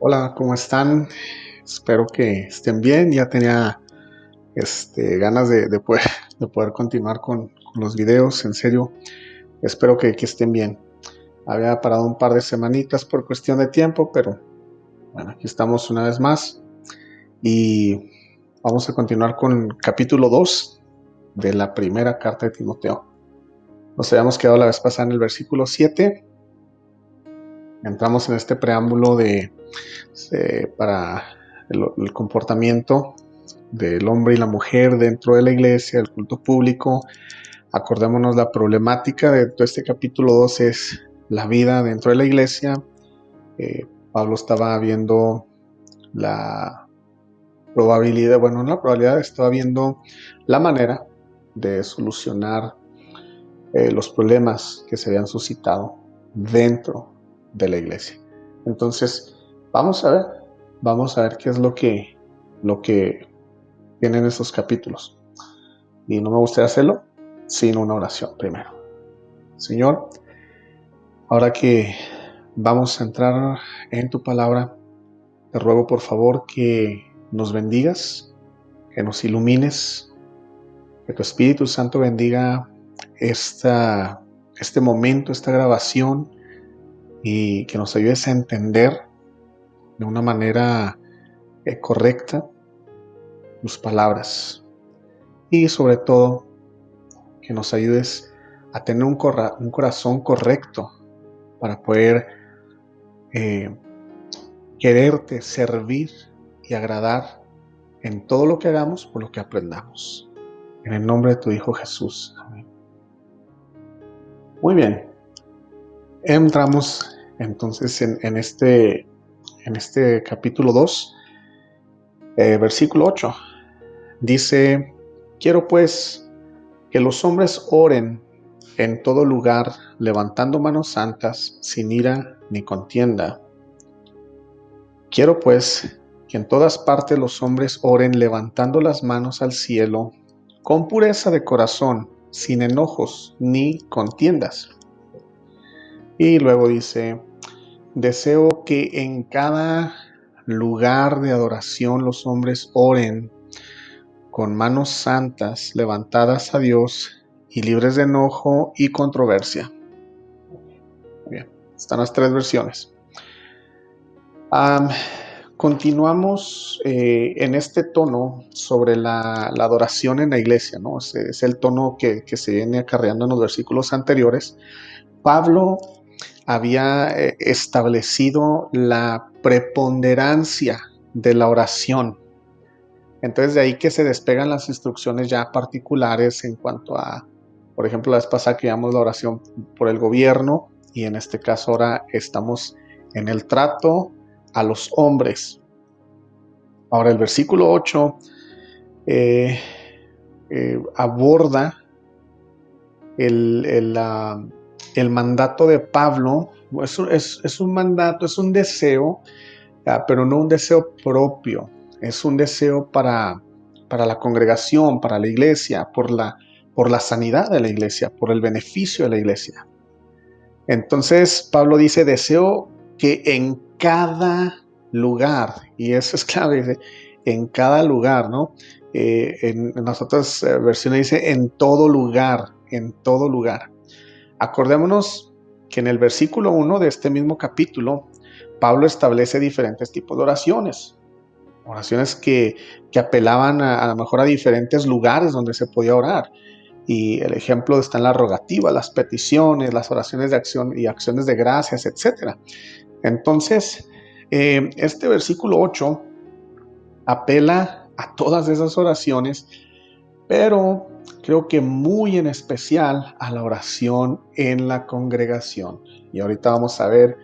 Hola, ¿cómo están? Espero que estén bien. Ya tenía ganas de poder continuar con los videos. En serio, espero que estén bien. Había parado un par de semanitas por cuestión de tiempo, pero bueno, aquí estamos una vez más y vamos a continuar con capítulo 2 de la primera carta de Timoteo. Nos habíamos quedado la vez pasada en el versículo 7. Entramos en este preámbulo para el comportamiento del hombre y la mujer dentro de la iglesia, el culto público. Acordémonos, la problemática de todo este capítulo 2 es la vida dentro de la iglesia. Pablo estaba viendo la probabilidad, bueno, no la probabilidad, estaba viendo la manera de solucionar los problemas que se habían suscitado dentro de la iglesia. Entonces, vamos a ver, qué es lo que tienen estos capítulos. Y no me gustaría hacerlo sin una oración primero. Señor, ahora que vamos a entrar en tu palabra, te ruego por favor que nos bendigas, que nos ilumines, que tu Espíritu Santo bendiga este momento, esta grabación, y que nos ayudes a entender de una manera correcta tus palabras. Y sobre todo, que nos ayudes a tener un corazón correcto para poder quererte, servir y agradar en todo lo que hagamos, por lo que aprendamos. En el nombre de tu Hijo Jesús. Amén. Muy bien. Entramos entonces en este capítulo 2, versículo 8. Dice: quiero pues que los hombres oren en todo lugar, levantando manos santas, sin ira ni contienda. Quiero pues que en todas partes los hombres oren levantando las manos al cielo, con pureza de corazón, sin enojos ni contiendas. Y luego dice: deseo que en cada lugar de adoración los hombres oren con manos santas levantadas a Dios y libres de enojo y controversia. Bien, están las tres versiones. Continuamos en este tono sobre la adoración en la iglesia, ¿no? Es el tono que se viene acarreando en los versículos anteriores. Pablo había establecido la preponderancia de la oración. Entonces de ahí que se despegan las instrucciones ya particulares en cuanto a, por ejemplo, la vez pasada que veíamos la oración por el gobierno, y en este caso ahora estamos en el trato a los hombres. Ahora el versículo 8 aborda el mandato de Pablo. Es un mandato, es un deseo, pero no un deseo propio, es un deseo para la congregación, para la iglesia, por la sanidad de la iglesia, por el beneficio de la iglesia. Entonces Pablo dice: deseo que en cada lugar, y eso es clave, dice, en cada lugar, ¿no? En las otras versiones dice en todo lugar, en todo lugar. Acordémonos que en el versículo 1 de este mismo capítulo, Pablo establece diferentes tipos de oraciones. Oraciones que apelaban a lo mejor a diferentes lugares donde se podía orar. Y el ejemplo está en la rogativa, las peticiones, las oraciones de acción y acciones de gracias, etc. Entonces, este versículo 8 apela a todas esas oraciones, pero creo que muy en especial a la oración en la congregación. Y ahorita vamos a ver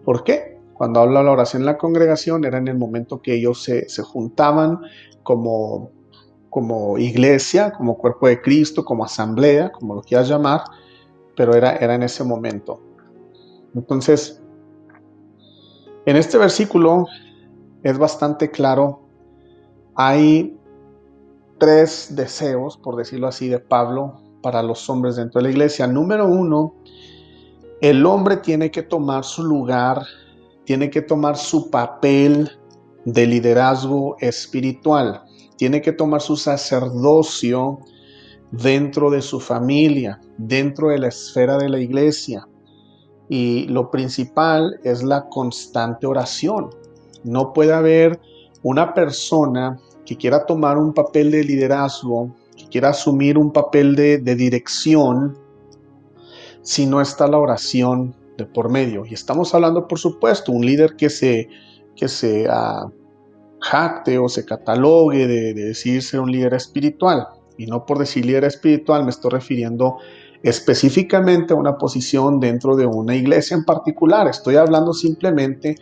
por qué. Cuando habla de la oración en la congregación, era en el momento que ellos se juntaban como iglesia, como cuerpo de Cristo, como asamblea, como lo quieras llamar, pero era en ese momento. Entonces, en este versículo es bastante claro. Hay tres deseos, por decirlo así, de Pablo para los hombres dentro de la iglesia. Número uno, el hombre tiene que tomar su lugar tiene que tomar su papel de liderazgo espiritual, tiene que tomar su sacerdocio dentro de su familia, dentro de la esfera de la iglesia. Y lo principal es la constante oración. No puede haber una persona que quiera tomar un papel de liderazgo, que quiera asumir un papel de dirección, si no está la oración de por medio. Y estamos hablando, por supuesto, un líder que se jacte o se catalogue de decir ser un líder espiritual. Y no por decir líder espiritual me estoy refiriendo específicamente a una posición dentro de una iglesia en particular. Estoy hablando simplemente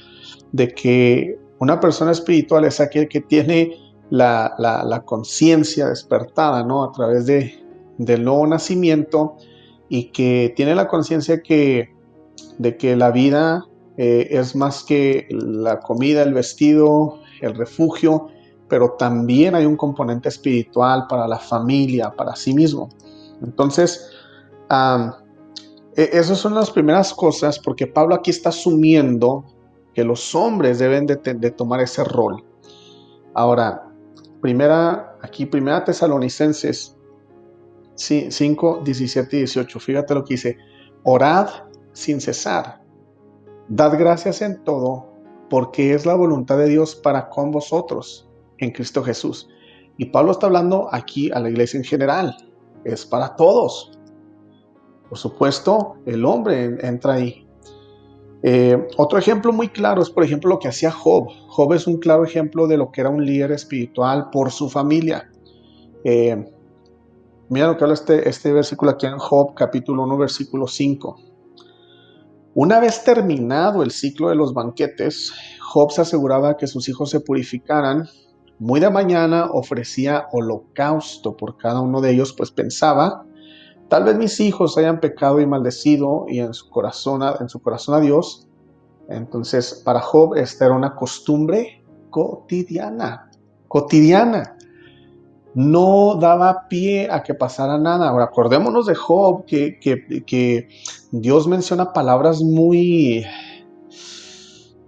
de que una persona espiritual es aquel que tiene la conciencia despertada, ¿no? A través del nuevo nacimiento, y que tiene la conciencia de que la vida es más que la comida, el vestido, el refugio, pero también hay un componente espiritual para la familia, para sí mismo. Entonces, um, esas son las primeras cosas, porque Pablo aquí está asumiendo que los hombres deben de tomar ese rol. Ahora, primera Tesalonicenses 5, 17 y 18, fíjate lo que dice: orad sin cesar, dad gracias en todo, porque es la voluntad de Dios para con vosotros en Cristo Jesús. Y Pablo está hablando aquí a la iglesia en general, es para todos. Por supuesto, el hombre entra ahí. Otro ejemplo muy claro es, por ejemplo, lo que hacía Job. Job es un claro ejemplo de lo que era un líder espiritual por su familia. Mira lo que habla este versículo aquí en Job, capítulo 1, versículo 5. Una vez terminado el ciclo de los banquetes, Job se aseguraba que sus hijos se purificaran. Muy de mañana ofrecía holocausto por cada uno de ellos, pues pensaba: tal vez mis hijos hayan pecado y maldecido y en su corazón a Dios. Entonces, para Job esta era una costumbre cotidiana. No daba pie a que pasara nada. Ahora, acordémonos de Job, que Dios menciona palabras muy,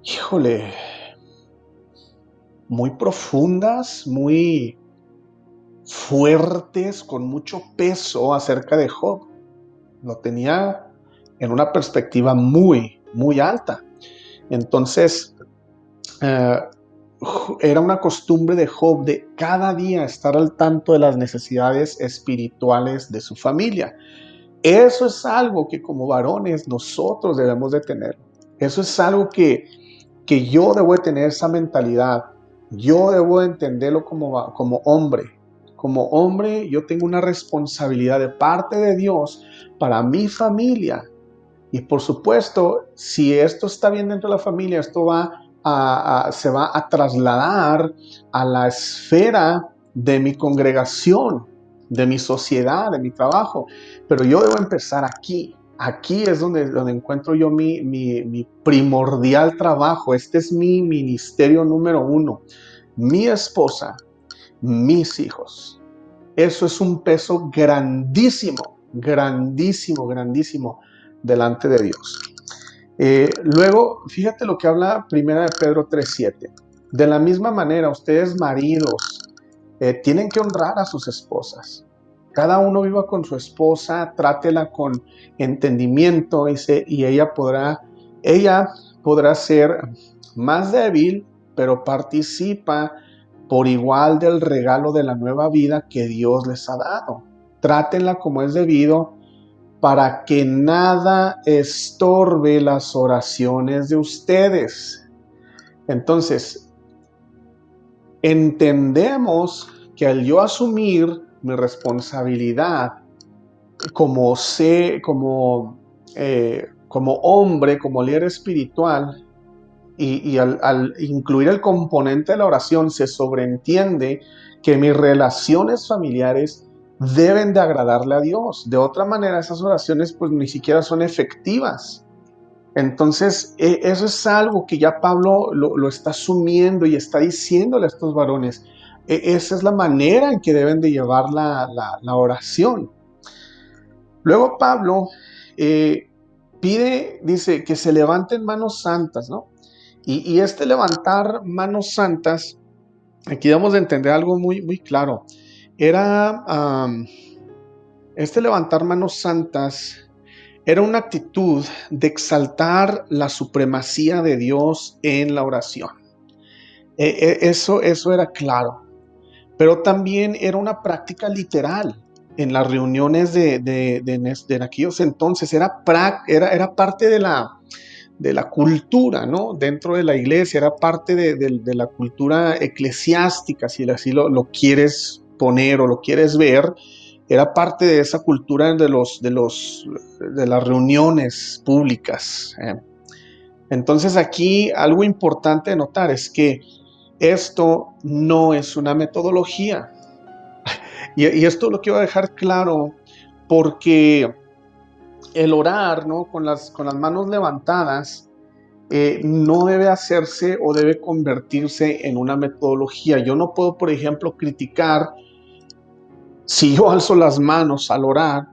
híjole, muy profundas, muy fuertes, con mucho peso acerca de Job. Lo tenía en una perspectiva muy, muy alta. Entonces, era una costumbre de Job de cada día estar al tanto de las necesidades espirituales de su familia. Eso es algo que como varones nosotros debemos de tener. Eso es algo que yo debo de tener, esa mentalidad. Yo debo de entenderlo como hombre. Como hombre yo tengo una responsabilidad de parte de Dios para mi familia. Y por supuesto, si esto está bien dentro de la familia, esto se va a trasladar a la esfera de mi congregación, de mi sociedad, de mi trabajo. Pero yo debo empezar aquí. Aquí es donde encuentro yo mi primordial trabajo. Este es mi ministerio número 1. Mi esposa, mis hijos. Eso es un peso grandísimo, grandísimo, grandísimo delante de Dios. Luego, fíjate lo que habla Primera de Pedro 3:7. De la misma manera, ustedes maridos tienen que honrar a sus esposas. Cada uno viva con su esposa, trátela con entendimiento, y ella podrá ser más débil, pero participa por igual del regalo de la nueva vida que Dios les ha dado. Trátenla como es debido, para que nada estorbe las oraciones de ustedes. Entonces, entendemos que al yo asumir mi responsabilidad como hombre, como líder espiritual, y al incluir el componente de la oración, se sobreentiende que mis relaciones familiares deben de agradarle a Dios. De otra manera, esas oraciones pues ni siquiera son efectivas. Entonces, eso es algo que ya Pablo lo está asumiendo y está diciéndole a estos varones. Esa es la manera en que deben de llevar la oración. Luego Pablo dice que se levanten manos santas, ¿no? Y este levantar manos santas, aquí debemos de entender algo muy, muy claro. Era, este levantar manos santas era una actitud de exaltar la supremacía de Dios en la oración. Eso era claro, pero también era una práctica literal en las reuniones de aquellos entonces. Era parte de la cultura, ¿no? Dentro de la iglesia, era parte de la cultura eclesiástica, si así lo quieres poner o lo quieres ver. Era parte de esa cultura de las reuniones públicas. Entonces aquí algo importante de notar es que esto no es una metodología. Y esto lo quiero dejar claro porque el orar, ¿no? Con las manos levantadas no debe hacerse o debe convertirse en una metodología. Yo no puedo, por ejemplo, criticar si yo alzo las manos al orar.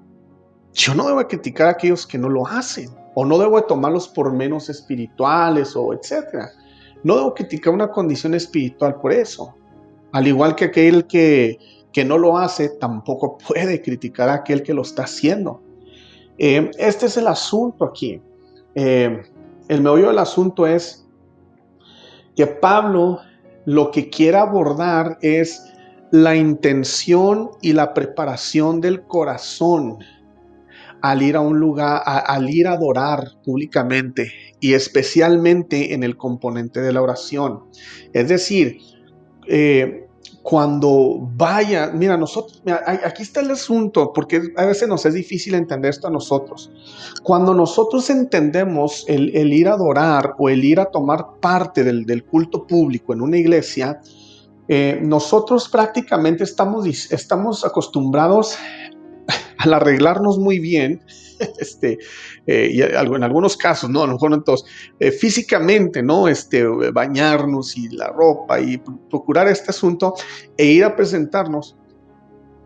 Yo no debo criticar a aquellos que no lo hacen, o no debo tomarlos por menos espirituales o etcétera. No debo criticar una condición espiritual por eso. Al igual que aquel que no lo hace, tampoco puede criticar a aquel que lo está haciendo. Este es el asunto aquí. Eh, el meollo del asunto es que Pablo lo que quiere abordar es la intención y la preparación del corazón al ir a un lugar, al ir a adorar públicamente y especialmente en el componente de la oración. Es decir, eh, cuando vaya, mira, aquí está el asunto, porque a veces nos es difícil entender esto a nosotros. Cuando nosotros entendemos el ir a adorar o el ir a tomar parte del culto público en una iglesia, nosotros prácticamente estamos acostumbrados al arreglarnos muy bien, y en algunos casos, no, a lo mejor no en todos, físicamente, ¿no? Bañarnos y la ropa y procurar este asunto e ir a presentarnos.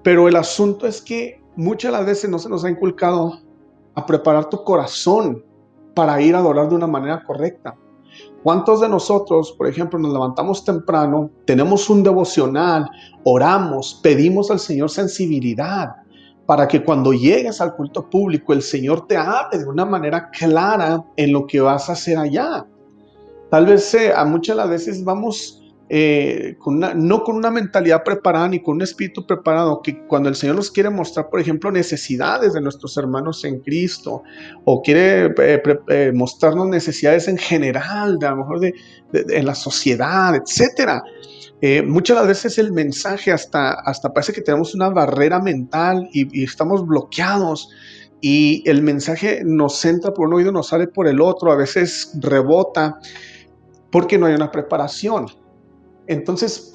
Pero el asunto es que muchas de las veces no se nos ha inculcado a preparar tu corazón para ir a adorar de una manera correcta. ¿Cuántos de nosotros, por ejemplo, nos levantamos temprano, tenemos un devocional, oramos, pedimos al Señor sensibilidad para que cuando llegues al culto público el Señor te hable de una manera clara en lo que vas a hacer allá? Tal vez a muchas de las veces vamos no con una mentalidad preparada ni con un espíritu preparado, que cuando el Señor nos quiere mostrar, por ejemplo, necesidades de nuestros hermanos en Cristo, o quiere mostrarnos necesidades en general, a lo mejor en la sociedad, etcétera. Muchas de las veces el mensaje hasta parece que tenemos una barrera mental y estamos bloqueados, y el mensaje nos entra por un oído, nos sale por el otro, a veces rebota porque no hay una preparación. Entonces,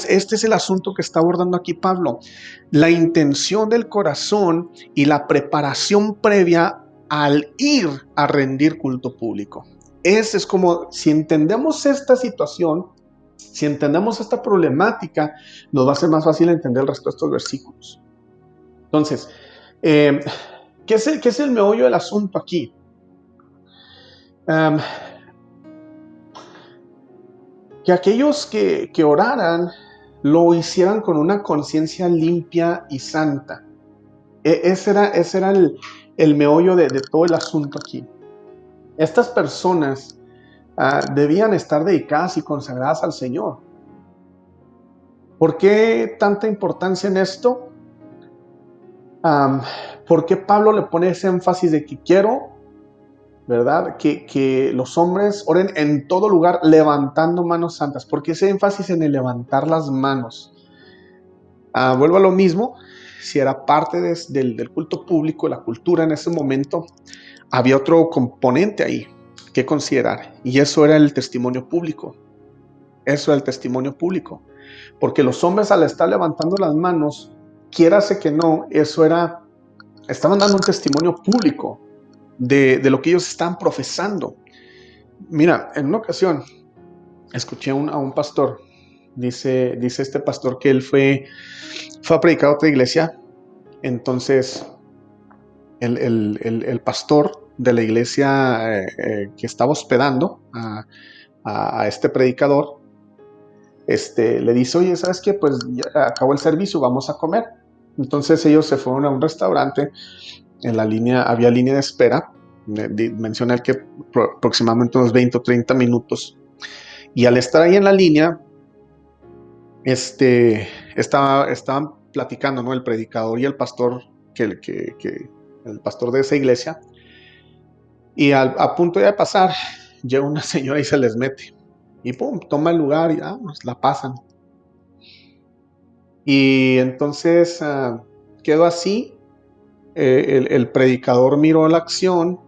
este es el asunto que está abordando aquí Pablo: la intención del corazón y la preparación previa al ir a rendir culto público. Es como, si entendemos esta situación, si entendemos esta problemática, nos va a ser más fácil entender el resto de estos versículos. Entonces, ¿qué es el meollo del asunto aquí? Que aquellos que oraran lo hicieran con una conciencia limpia y santa. Ese era el meollo de todo el asunto aquí. Estas personas debían estar dedicadas y consagradas al Señor. ¿Por qué tanta importancia en esto? ¿Por qué Pablo le pone ese énfasis de que quiero, ¿verdad? Que los hombres oren en todo lugar levantando manos santas? ¿Por qué ese énfasis en el levantar las manos? Vuelvo a lo mismo. Si era parte del culto público, la cultura en ese momento, había otro componente ahí que considerar, y eso era el testimonio público. Eso era el testimonio público. Porque los hombres, al estar levantando las manos, quiérase que no, estaban dando un testimonio público de lo que ellos estaban profesando. Mira, en una ocasión escuché a un pastor. Dice este pastor que él fue a predicar a otra iglesia. Entonces el pastor de la iglesia que estaba hospedando a este predicador, le dice, oye, ¿sabes qué? Pues ya acabó el servicio, vamos a comer. Entonces ellos se fueron a un restaurante, en la línea, había línea de espera, mencioné que aproximadamente unos 20 o 30 minutos, y al estar ahí en la línea, estaban platicando, ¿no? El predicador y el pastor, el pastor de esa iglesia, y a punto de pasar, llega una señora y se les mete, y pum, toma el lugar y la pasan. Y entonces quedó así. El predicador miró la acción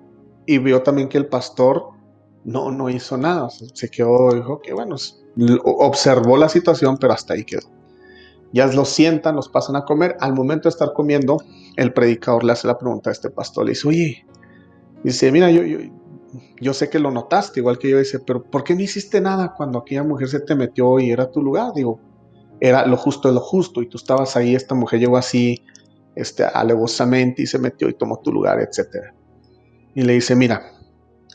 y vio también que el pastor no hizo nada. O sea, se quedó, dijo que bueno, observó la situación, pero hasta ahí quedó. Ya los sientan, los pasan a comer. Al momento de estar comiendo, el predicador le hace la pregunta a este pastor. Le dice, oye, dice, mira, yo sé que lo notaste, igual que yo. Dice, pero ¿por qué no hiciste nada cuando aquella mujer se te metió y era tu lugar? Digo, era lo justo es lo justo y tú estabas ahí, esta mujer llegó así, alevosamente y se metió y tomó tu lugar, etcétera. Y le dice, mira,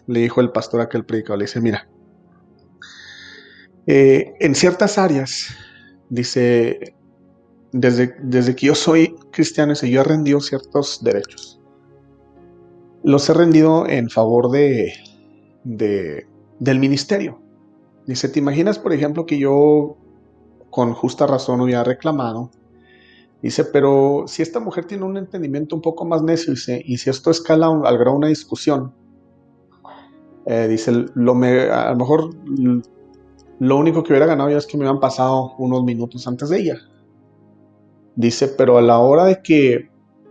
le dijo el pastor a aquel predicador, le dice, mira, en ciertas áreas, dice, desde que yo soy cristiano, dice, yo he rendido ciertos derechos. Los he rendido en favor del ministerio. Dice, ¿te imaginas, por ejemplo, que yo con justa razón hubiera reclamado? Dice, pero si esta mujer tiene un entendimiento un poco más necio, dice, y si esto escala al grado de una discusión, dice, a lo mejor lo único que hubiera ganado ya es que me hubieran pasado unos minutos antes de ella. Dice, pero a la hora de que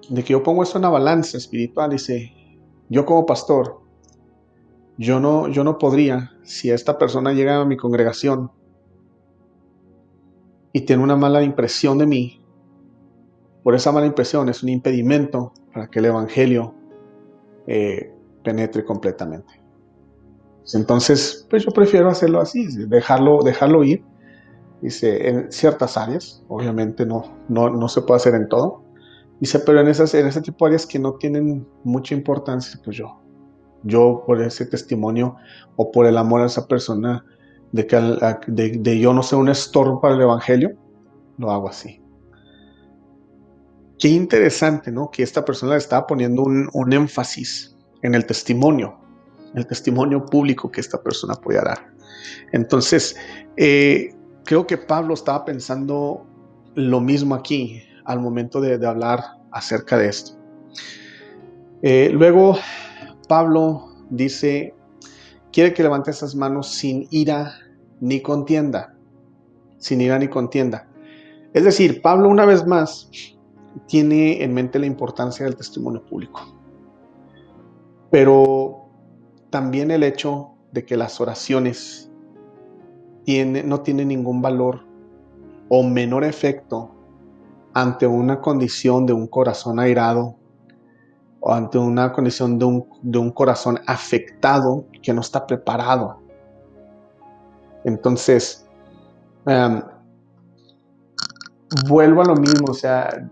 yo pongo eso en la balanza espiritual, dice, yo como pastor, yo no podría, si esta persona llega a mi congregación y tiene una mala impresión de mí, por esa mala impresión es un impedimento para que el evangelio penetre completamente. Entonces, pues yo prefiero hacerlo así, dejarlo ir. Dice, en ciertas áreas, obviamente no se puede hacer en todo. Dice, pero en ese tipo de áreas que no tienen mucha importancia, pues yo por ese testimonio o por el amor a esa persona de yo no ser un estorbo para el evangelio, lo hago así. Qué interesante, ¿no? Que esta persona le estaba poniendo un énfasis en el testimonio público que esta persona podía dar. Entonces, creo que Pablo estaba pensando lo mismo aquí al momento de hablar acerca de esto. Luego, Pablo dice, quiere que levante esas manos sin ira ni contienda. Sin ira ni contienda. Es decir, Pablo una vez más tiene en mente la importancia del testimonio público. Pero también el hecho de que las oraciones no tienen ningún valor o menor efecto ante una condición de un corazón airado o ante una condición de un corazón afectado que no está preparado. Entonces, vuelvo a lo mismo, o sea,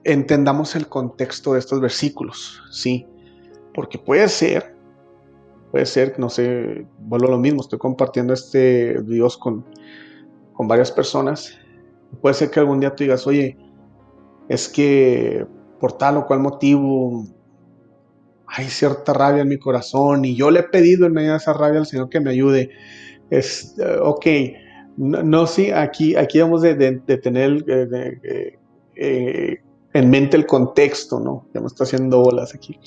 entendamos el contexto de estos versículos, ¿sí? Porque puede ser, no sé, vuelvo a lo mismo, estoy compartiendo videos con varias personas. Puede ser que algún día tú digas, oye, es que por tal o cual motivo hay cierta rabia en mi corazón y yo le he pedido en medio de esa rabia al Señor que me ayude. Ok, no, sí, aquí debemos de tener en mente el contexto, ¿no? Ya me está haciendo bolas aquí.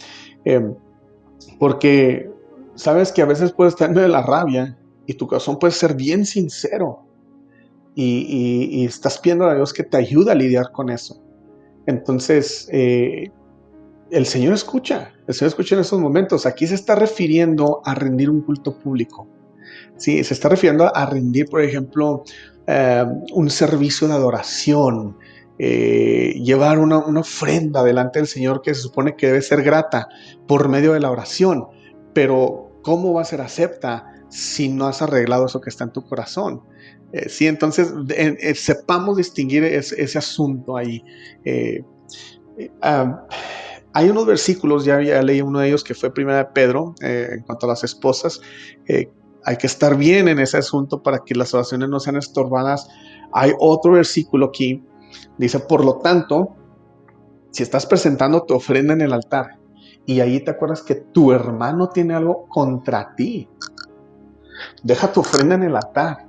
Porque sabes que a veces puedes estar en medio de la rabia y tu corazón puede ser bien sincero y estás pidiendo a Dios que te ayude a lidiar con eso. Entonces, el Señor escucha en esos momentos. Aquí se está refiriendo a rendir un culto público. Sí, se está refiriendo a rendir, por ejemplo, un servicio de adoración, llevar una ofrenda delante del Señor que se supone que debe ser grata por medio de la oración. Pero, ¿cómo va a ser acepta si no has arreglado eso que está en tu corazón? Sí, entonces sepamos distinguir ese asunto ahí. Hay unos versículos, ya leí uno de ellos que fue primera de Pedro, en cuanto a las esposas, hay que estar bien en ese asunto para que las oraciones no sean estorbadas. Hay otro versículo aquí, dice, por lo tanto, si estás presentando tu ofrenda en el altar y ahí te acuerdas que tu hermano tiene algo contra ti, deja tu ofrenda en el altar.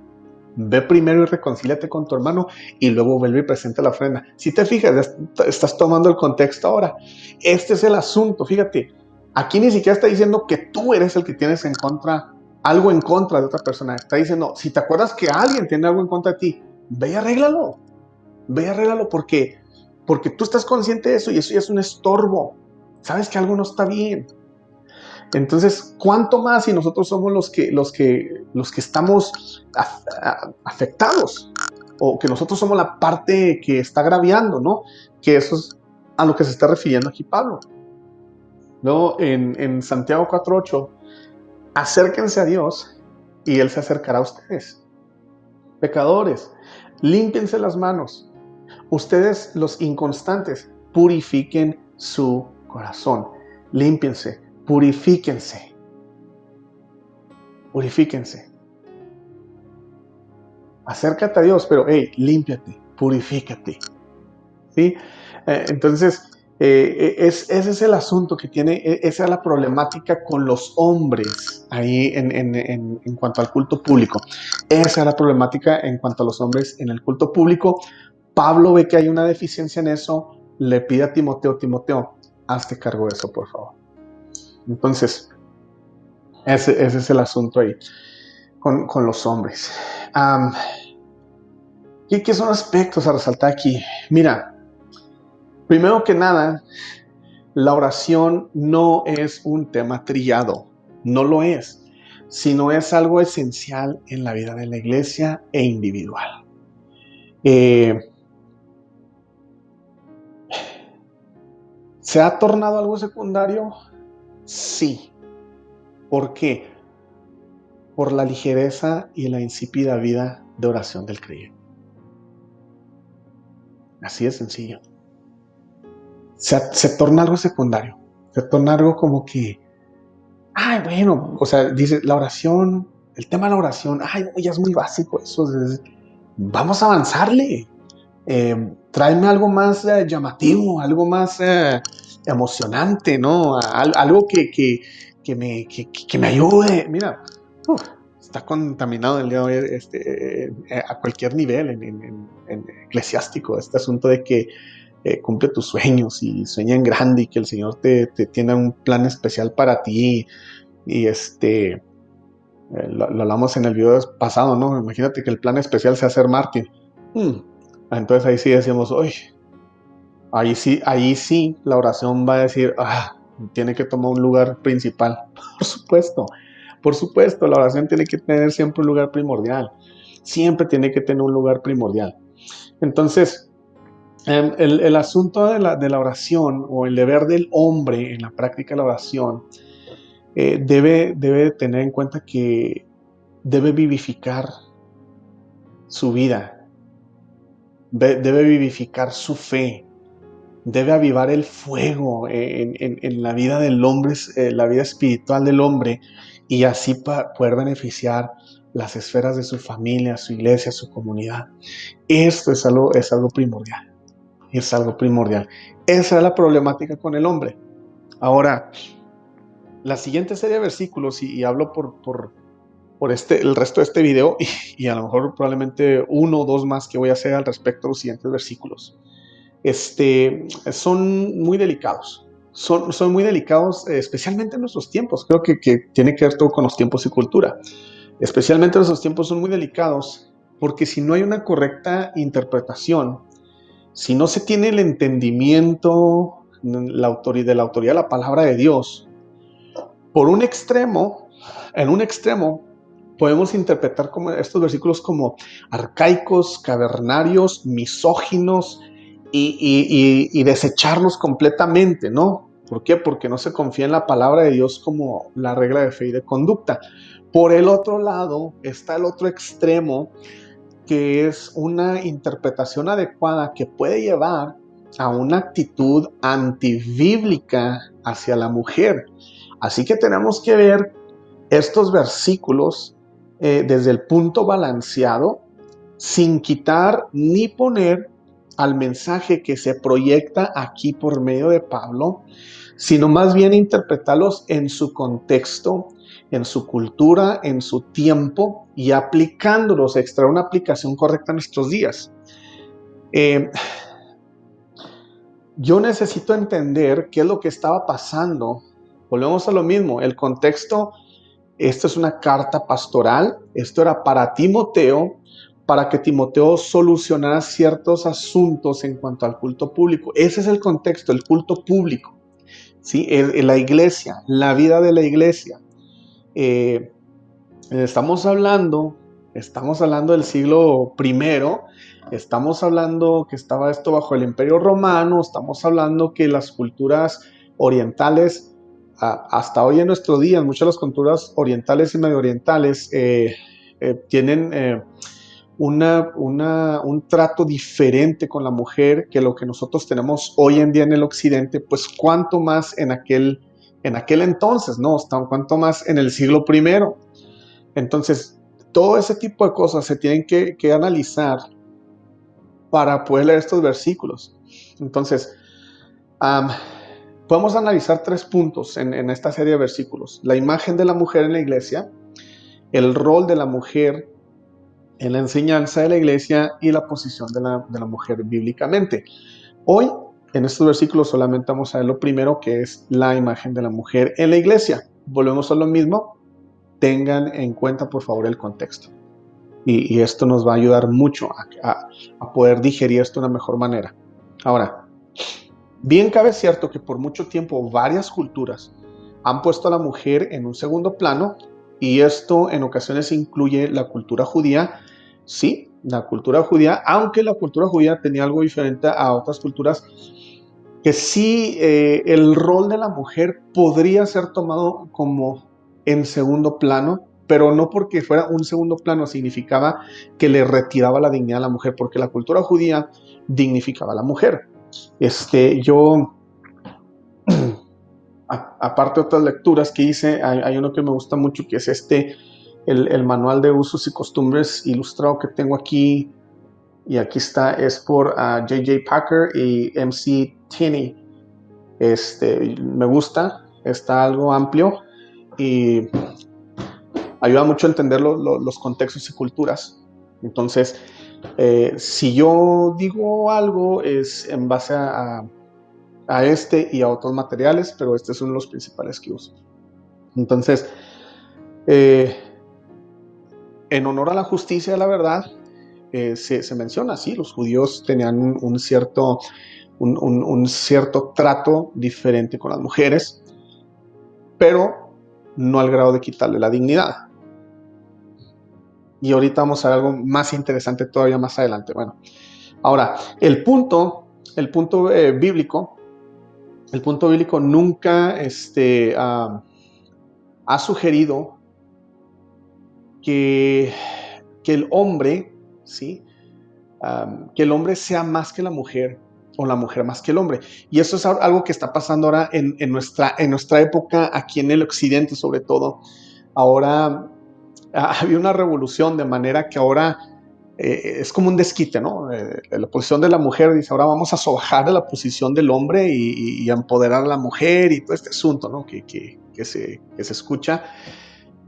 Ve primero y reconcíliate con tu hermano y luego vuelve y presenta la ofrenda. Si te fijas, estás tomando el contexto ahora. Este es el asunto, fíjate. Aquí ni siquiera está diciendo que tú eres el que tienes en contra, algo en contra de otra persona. Está diciendo, si te acuerdas que alguien tiene algo en contra de ti, ve y arréglalo. Ve y arréglalo porque tú estás consciente de eso y eso ya es un estorbo. Sabes que algo no está bien. Entonces, ¿cuánto más si nosotros somos los que estamos afectados? O que nosotros somos la parte que está agraviando, ¿no? Que eso es a lo que se está refiriendo aquí Pablo. ¿No? En Santiago 4:8, acérquense a Dios y Él se acercará a ustedes. Pecadores, límpiense las manos. Ustedes, los inconstantes, purifiquen su corazón. Límpiense, purifíquense. Purifíquense. Acércate a Dios, pero hey, límpiate, purifícate. ¿Sí? Entonces, ese es el asunto que tiene, esa es la problemática con los hombres ahí en cuanto al culto público. Esa es la problemática en cuanto a los hombres en el culto público. Pablo ve que hay una deficiencia en eso, le pide a Timoteo, hazte cargo de eso, por favor. Entonces, ese es el asunto ahí con los hombres. ¿Qué son aspectos a resaltar aquí? Mira, primero que nada, la oración no es un tema trillado, no lo es, sino es algo esencial en la vida de la iglesia e individual. ¿Se ha tornado algo secundario? Sí. ¿Por qué? Por la ligereza y la insípida vida de oración del creyente. Así de sencillo. Se torna algo secundario, se torna algo como que, ay, bueno, o sea, dice la oración, el tema de la oración, ay, ya es muy básico eso, vamos a avanzarle, tráeme algo más llamativo, algo más emocionante, ¿no? Algo que me ayude. Mira, está contaminado el día de hoy a cualquier nivel en eclesiástico, este asunto de que cumple tus sueños y sueña en grande y que el Señor te tiene un plan especial para ti. Y lo hablamos en el video pasado, ¿no? Imagínate que el plan especial sea ser mártir. Entonces ahí sí decíamos, uy, ahí sí la oración va a decir, tiene que tomar un lugar principal. Por supuesto, la oración tiene que tener siempre un lugar primordial. Siempre tiene que tener un lugar primordial. Entonces, el asunto de la oración o el deber del hombre en la práctica de la oración debe tener en cuenta que debe vivificar su vida, debe vivificar su fe, debe avivar el fuego en la vida del hombre, la vida espiritual del hombre, y así poder beneficiar las esferas de su familia, su iglesia, su comunidad. Esto es algo primordial. Es algo primordial. Esa es la problemática con el hombre. Ahora, la siguiente serie de versículos, y hablo por el resto de este video, y a lo mejor probablemente uno o dos más que voy a hacer al respecto de los siguientes versículos, son muy delicados. Son muy delicados, especialmente en nuestros tiempos. Creo que tiene que ver todo con los tiempos y cultura. Especialmente en nuestros tiempos son muy delicados porque si no hay una correcta interpretación, si no se tiene el entendimiento de la autoridad de la palabra de Dios, en un extremo, podemos interpretar como estos versículos como arcaicos, cavernarios, misóginos y desecharlos completamente, ¿no? ¿Por qué? Porque no se confía en la palabra de Dios como la regla de fe y de conducta. Por el otro lado está el otro extremo, que es una interpretación adecuada que puede llevar a una actitud antibíblica hacia la mujer. Así que tenemos que ver estos versículos desde el punto balanceado, sin quitar ni poner al mensaje que se proyecta aquí por medio de Pablo, sino más bien interpretarlos en su contexto, en su cultura, en su tiempo y aplicándolos, extraer una aplicación correcta a nuestros días. Yo necesito entender qué es lo que estaba pasando. Volvemos a lo mismo, el contexto. Esta es una carta pastoral. Esto era para Timoteo, para que Timoteo solucionara ciertos asuntos en cuanto al culto público. Ese es el contexto, el culto público, ¿sí? La iglesia, la vida de la iglesia. Eh, estamos hablando, estamos hablando del siglo primero. Estamos hablando que estaba esto bajo el Imperio Romano. Estamos hablando que las culturas orientales, hasta hoy en nuestros días, muchas de las culturas orientales y medio orientales tienen un trato diferente con la mujer que lo que nosotros tenemos hoy en día en el occidente, pues cuánto más en aquel entonces, ¿no? Cuánto más en el siglo primero. Entonces, todo ese tipo de cosas se tienen que analizar para poder leer estos versículos. Entonces, podemos analizar 3 puntos en esta serie de versículos: la imagen de la mujer en la iglesia, el rol de la mujer en la enseñanza de la iglesia y la posición de la mujer bíblicamente. Hoy, en estos versículos, solamente vamos a ver lo primero, que es la imagen de la mujer en la iglesia. Volvemos a lo mismo. Tengan en cuenta, por favor, el contexto. Y esto nos va a ayudar mucho a poder digerir esto de una mejor manera. Ahora, bien cabe cierto que por mucho tiempo varias culturas han puesto a la mujer en un segundo plano, y esto en ocasiones incluye la cultura judía. Sí, la cultura judía, aunque la cultura judía tenía algo diferente a otras culturas, que sí, el rol de la mujer podría ser tomado como en segundo plano, pero no porque fuera un segundo plano significaba que le retiraba la dignidad a la mujer, porque la cultura judía dignificaba a la mujer. Yo, aparte de otras lecturas que hice, hay uno que me gusta mucho, que es el manual de usos y costumbres ilustrado que tengo aquí, y aquí está, es por J.J. Packer y M.C. Tinney. Me gusta, está algo amplio y ayuda mucho a entender los contextos y culturas. Entonces, si yo digo algo es en base a este y a otros materiales, pero este es uno de los principales que uso. Entonces, en honor a la justicia y a la verdad, se menciona, sí, los judíos tenían un cierto trato diferente con las mujeres, pero no al grado de quitarle la dignidad. Y ahorita vamos a ver algo más interesante todavía más adelante. Bueno, ahora, el punto bíblico, nunca ha sugerido que el hombre, ¿sí? Que el hombre sea más que la mujer, o la mujer más que el hombre. Y eso es algo que está pasando ahora en nuestra época, aquí en el occidente sobre todo. Ahora había una revolución, de manera que ahora es como un desquite, ¿no? La posición de la mujer dice, ahora vamos a sobajar de la posición del hombre y empoderar a la mujer y todo este asunto, ¿no? Que se escucha.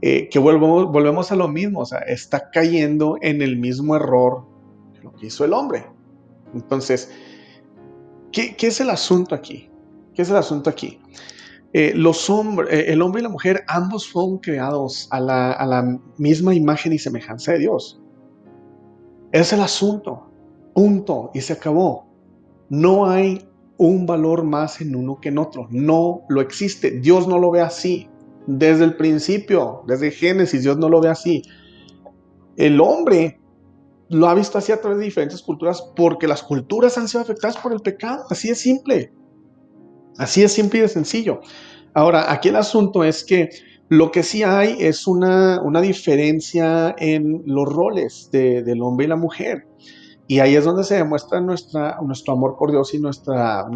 Que volvemos a lo mismo, o sea, está cayendo en el mismo error que lo que hizo el hombre. Entonces, ¿qué es el asunto aquí? ¿Qué es el asunto aquí? El hombre y la mujer, ambos fueron creados a la misma imagen y semejanza de Dios. Es el asunto. Punto. Y se acabó. No hay un valor más en uno que en otro. No lo existe. Dios no lo ve así. Desde el principio, desde Génesis, Dios no lo ve así. El hombre lo ha visto así a través de diferentes culturas, porque las culturas han sido afectadas por el pecado. Así es simple. Así es simple y de sencillo. Ahora, aquí el asunto es que lo que sí hay es una diferencia en los roles del hombre y la mujer. Y ahí es donde se demuestra nuestro amor por Dios y nuestra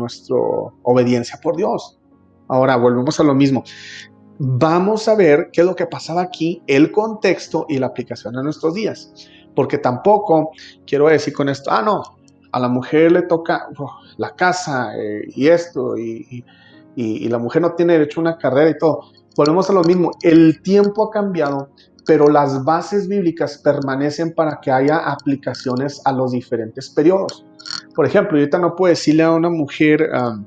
obediencia por Dios. Ahora, volvemos a lo mismo. vamos a ver qué es lo que pasaba aquí, el contexto y la aplicación a nuestros días. Porque tampoco quiero decir con esto, no, a la mujer le toca la casa y esto, y la mujer no tiene derecho a una carrera y todo. Volvemos a lo mismo, el tiempo ha cambiado, pero las bases bíblicas permanecen para que haya aplicaciones a los diferentes periodos. Por ejemplo, ahorita no puedo decirle a una mujer, a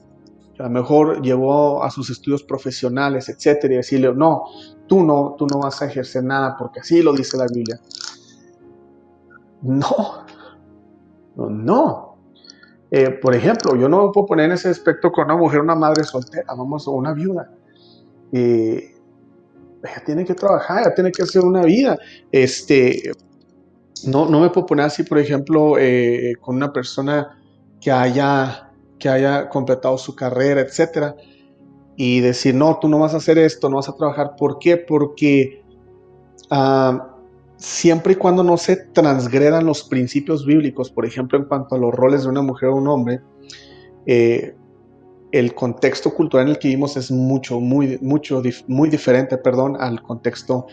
lo mejor llevó a sus estudios profesionales, etcétera, y decirle, no, tú no vas a ejercer nada porque así lo dice la Biblia. No, no. Por ejemplo, yo no me puedo poner en ese aspecto con una mujer, una madre soltera, vamos, o una viuda. Ella tiene que trabajar, ella tiene que hacer una vida. No me puedo poner así, por ejemplo, con una persona que haya completado su carrera, etcétera, y decir, no, tú no vas a hacer esto, no vas a trabajar. ¿Por qué? Porque siempre y cuando no se transgredan los principios bíblicos, por ejemplo, en cuanto a los roles de una mujer o un hombre, el contexto cultural en el que vivimos es muy diferente, al contexto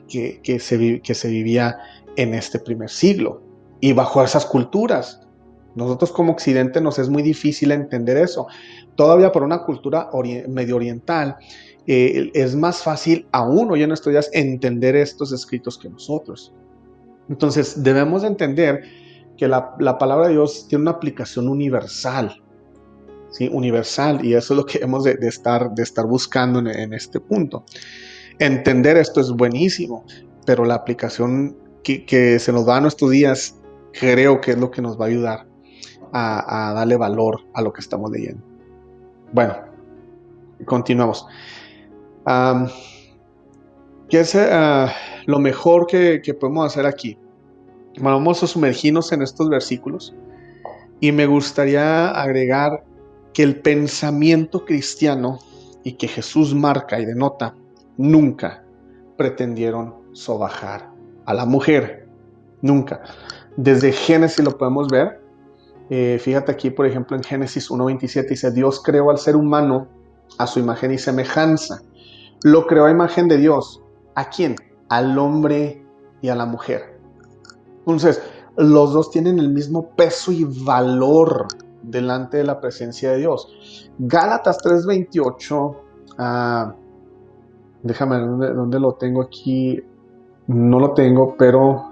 que se vivía en este primer siglo y bajo esas culturas. Nosotros como occidente nos es muy difícil entender eso. Todavía para una cultura medio oriental es más fácil aún hoy en estos días entender estos escritos que nosotros. Entonces debemos entender que la palabra de Dios tiene una aplicación universal, ¿sí? Universal, y eso es lo que hemos de estar buscando en este punto. Entender esto es buenísimo, pero la aplicación que se nos da a nuestros días creo que es lo que nos va a ayudar a darle valor a lo que estamos leyendo. Bueno, continuamos. ¿Qué es lo mejor que podemos hacer aquí? Bueno, vamos a sumergirnos en estos versículos y me gustaría agregar que el pensamiento cristiano y que Jesús marca y denota nunca pretendieron sobajar a la mujer, nunca. Desde Génesis lo podemos ver. Fíjate aquí, por ejemplo, en Génesis 1:27 dice, Dios creó al ser humano a su imagen y semejanza. Lo creó a imagen de Dios. ¿A quién? Al hombre y a la mujer. Entonces, los dos tienen el mismo peso y valor delante de la presencia de Dios. Gálatas 3:28, déjame ver dónde lo tengo aquí. No lo tengo, pero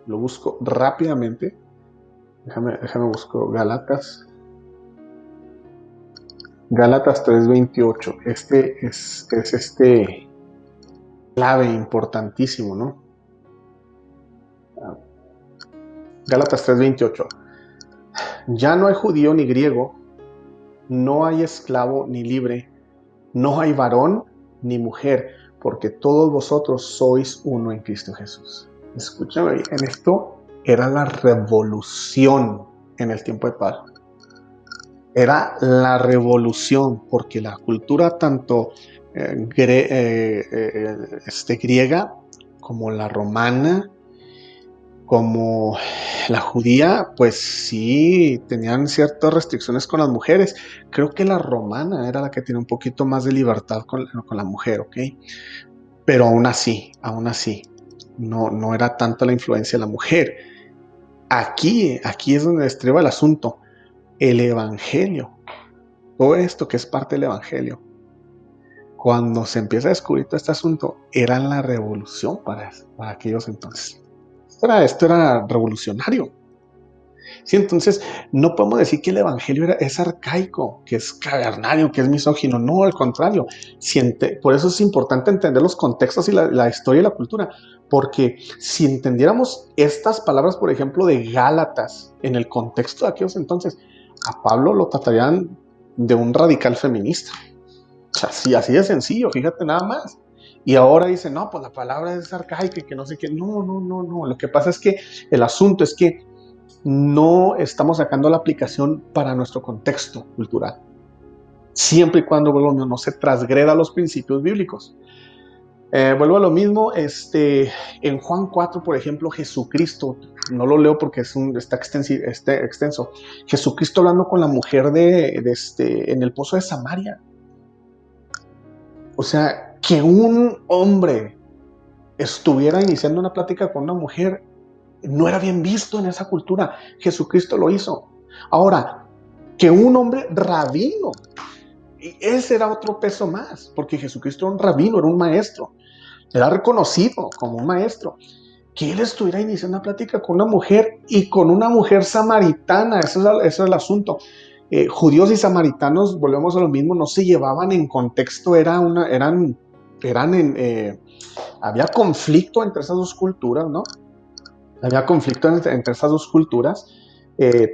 lo busco rápidamente. Déjame busco Gálatas 3:28. Este es clave importantísimo, ¿no? Gálatas 3:28. Ya no hay judío ni griego, no hay esclavo ni libre, no hay varón ni mujer, porque todos vosotros sois uno en Cristo Jesús. Escúchame bien, en esto era la revolución en el tiempo de Pablo. Era la revolución, porque la cultura tanto griega como la romana, como la judía, pues sí tenían ciertas restricciones con las mujeres. Creo que la romana era la que tenía un poquito más de libertad con la mujer, ¿ok? Pero aún así, no era tanta la influencia de la mujer. Aquí es donde estriba el asunto, el evangelio, todo esto que es parte del evangelio. Cuando se empieza a descubrir todo este asunto, era la revolución para aquellos entonces. Esto era revolucionario. Sí, entonces no podemos decir que el evangelio es arcaico, que es cavernario, que es misógino. No, al contrario. Por eso es importante entender los contextos y la historia y la cultura. Porque si entendiéramos estas palabras, por ejemplo, de Gálatas, en el contexto de aquellos entonces, a Pablo lo tratarían de un radical feminista. O sea, así de sencillo, fíjate nada más. Y ahora dicen, no, pues la palabra es arcaica y que no sé qué. No. Lo que pasa es que el asunto es que no estamos sacando la aplicación para nuestro contexto cultural. Siempre y cuando no se transgreda los principios bíblicos. Vuelvo a lo mismo, en Juan 4, por ejemplo, Jesucristo no lo leo porque está extenso. Jesucristo hablando con la mujer en el pozo de Samaria. O sea, que un hombre estuviera iniciando una plática con una mujer no era bien visto en esa cultura. Jesucristo lo hizo. Ahora, que un hombre rabino, y ese era otro peso más, porque Jesucristo era un rabino, era un maestro, era reconocido como un maestro. Que él estuviera iniciando una plática con una mujer y con una mujer samaritana, eso es el asunto. Judíos y samaritanos, volvemos a lo mismo, no se llevaban en contexto, había conflicto entre esas dos culturas, ¿no? Había conflicto entre esas dos culturas.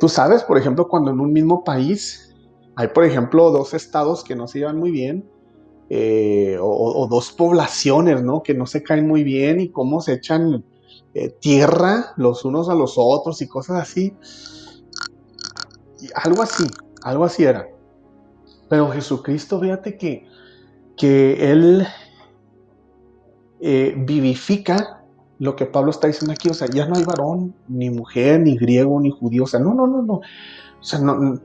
Tú sabes, por ejemplo, cuando en un mismo país hay, por ejemplo, dos estados que no se llevan muy bien, o dos poblaciones, ¿no? Que no se caen muy bien y cómo se echan tierra los unos a los otros y cosas así. Y algo así era. Pero Jesucristo, fíjate que Él vivifica lo que Pablo está diciendo aquí. O sea, ya no hay varón, ni mujer, ni griego, ni judío. O sea, no. O sea, no,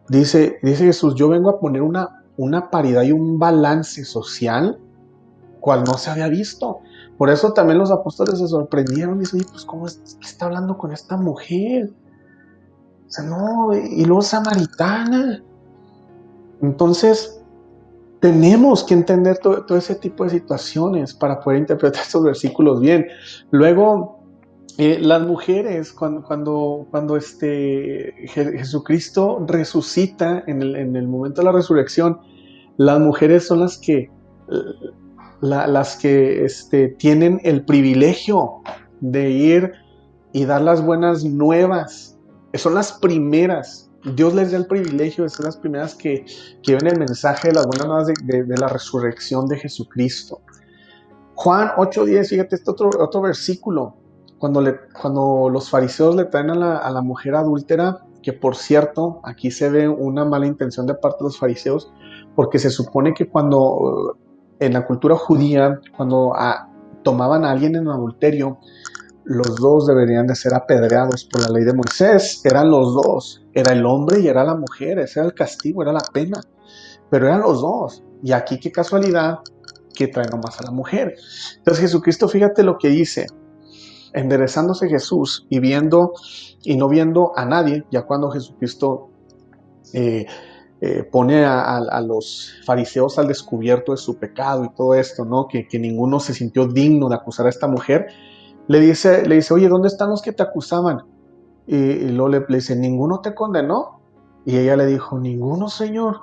dice Jesús, yo vengo a poner una paridad y un balance social cual no se había visto. Por eso también los apóstoles se sorprendieron y dicen, oye, pues ¿cómo es que está hablando con esta mujer? O sea, no, y luego samaritana. Entonces, tenemos que entender todo ese tipo de situaciones para poder interpretar estos versículos bien. Luego, las mujeres, cuando Jesucristo resucita en el momento de la resurrección, las mujeres son las que tienen el privilegio de ir y dar las buenas nuevas. Son las primeras. Dios les da el privilegio de ser las primeras que ven el mensaje de las buenas nuevas de la resurrección de Jesucristo. Juan 8:10, fíjate, este otro versículo. Cuando los fariseos le traen a la mujer adúltera, que por cierto, aquí se ve una mala intención de parte de los fariseos, porque se supone que cuando en la cultura judía, cuando tomaban a alguien en adulterio, los dos deberían de ser apedreados por la ley de Moisés. Eran los dos, era el hombre y era la mujer, ese era el castigo, era la pena, pero eran los dos. Y aquí qué casualidad que trae nomás a la mujer. Entonces Jesucristo, fíjate lo que dice, enderezándose Jesús y no viendo a nadie, ya cuando Jesucristo pone a los fariseos al descubierto de su pecado y todo esto, ¿no? Que ninguno se sintió digno de acusar a esta mujer. Le dice, oye, ¿dónde están los que te acusaban? Y luego le dice, ¿ninguno te condenó? Y ella le dijo, ninguno, Señor.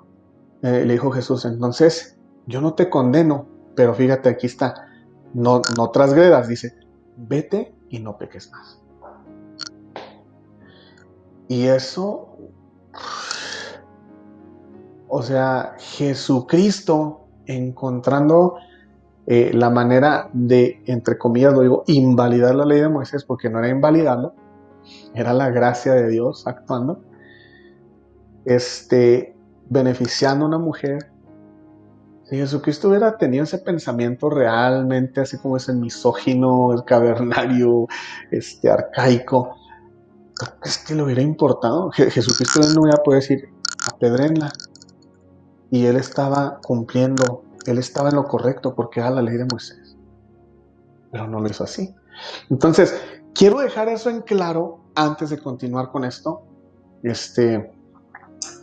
Le dijo Jesús, entonces, yo no te condeno, pero fíjate, aquí está, no transgredas, dice, vete y no peques más. Y eso, o sea, Jesucristo encontrando la manera de, entre comillas lo digo, invalidar la ley de Moisés, porque no era invalidarla, era la gracia de Dios actuando, beneficiando a una mujer. Si Jesucristo hubiera tenido ese pensamiento realmente así como ese misógino, el cavernario, arcaico, es que le hubiera importado. Jesucristo no hubiera podido decir, apedrénla. Y él estaba cumpliendo, él estaba en lo correcto porque era la ley de Moisés. Pero no lo hizo así. Entonces, quiero dejar eso en claro antes de continuar con esto. Y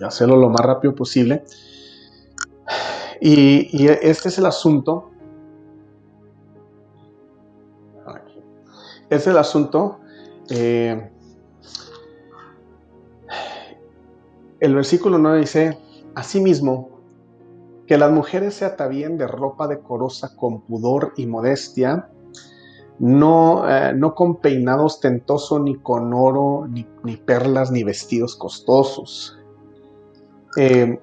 hacerlo lo más rápido posible. Y este es el asunto. Es el asunto. El versículo 9 dice, asimismo, que las mujeres se atavíen de ropa decorosa con pudor y modestia, no con peinado ostentoso, ni con oro, ni perlas, ni vestidos costosos. En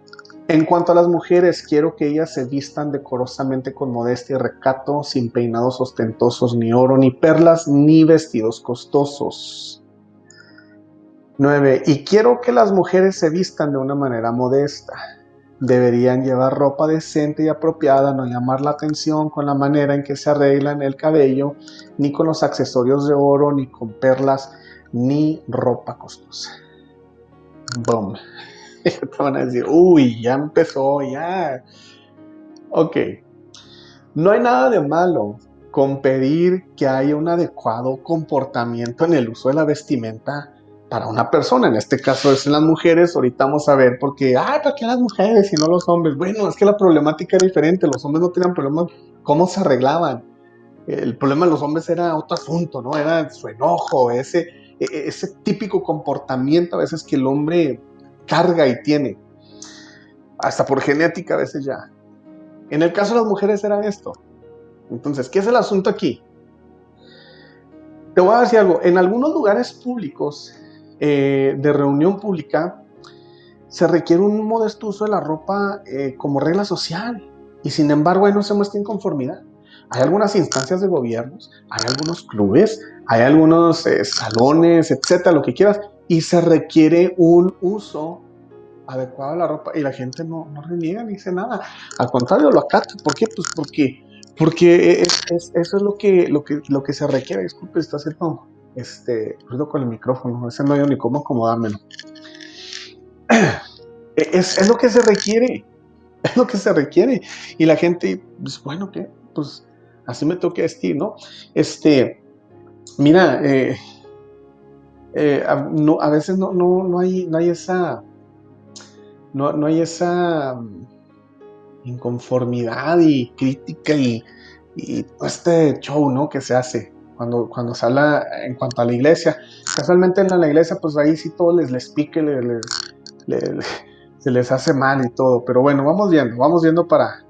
cuanto a las mujeres, quiero que ellas se vistan decorosamente con modestia y recato, sin peinados ostentosos, ni oro, ni perlas, ni vestidos costosos. 9. Y quiero que las mujeres se vistan de una manera modesta. deberían llevar ropa decente y apropiada, no llamar la atención con la manera en que se arreglan el cabello, ni con los accesorios de oro, ni con perlas, ni ropa costosa. Boom. Te van a decir, uy, ya empezó, ya. Ok. No hay nada de malo con pedir que haya un adecuado comportamiento en el uso de la vestimenta para una persona. En este caso es las mujeres. Ahorita vamos a ver por qué. ¿Por qué las mujeres y no los hombres? Bueno, es que la problemática era diferente. Los hombres no tenían problemas cómo se arreglaban. El problema de los hombres era otro asunto, ¿no? Era su enojo, ese típico comportamiento a veces que el hombre carga y tiene, hasta por genética a veces ya. En el caso de las mujeres era esto. Entonces, ¿qué es el asunto aquí? Te voy a decir algo. En algunos lugares públicos, de reunión pública, se requiere un modesto uso de la ropa como regla social. Y sin embargo, ahí no se muestra inconformidad. Hay algunas instancias de gobiernos, hay algunos clubes, hay algunos salones, etcétera, lo que quieras, y se requiere un uso adecuado de la ropa y la gente no reniega ni dice nada. Al contrario, lo acata. ¿Por qué? Pues porque eso es lo que se requiere. Disculpe, está haciendo ruido con el micrófono. Ese no hay ni cómo acomodármelo. Es lo que se requiere. Es lo que se requiere. Y la gente, pues, bueno, ¿qué? Pues así me toca vestir, ¿no? Mira, a veces no hay esa. No hay esa inconformidad y crítica y este show, ¿no? Que se hace cuando se habla en cuanto a la iglesia. Casualmente en la iglesia, pues ahí sí todo les pique, le- se les hace mal y todo. Pero bueno, vamos viendo para,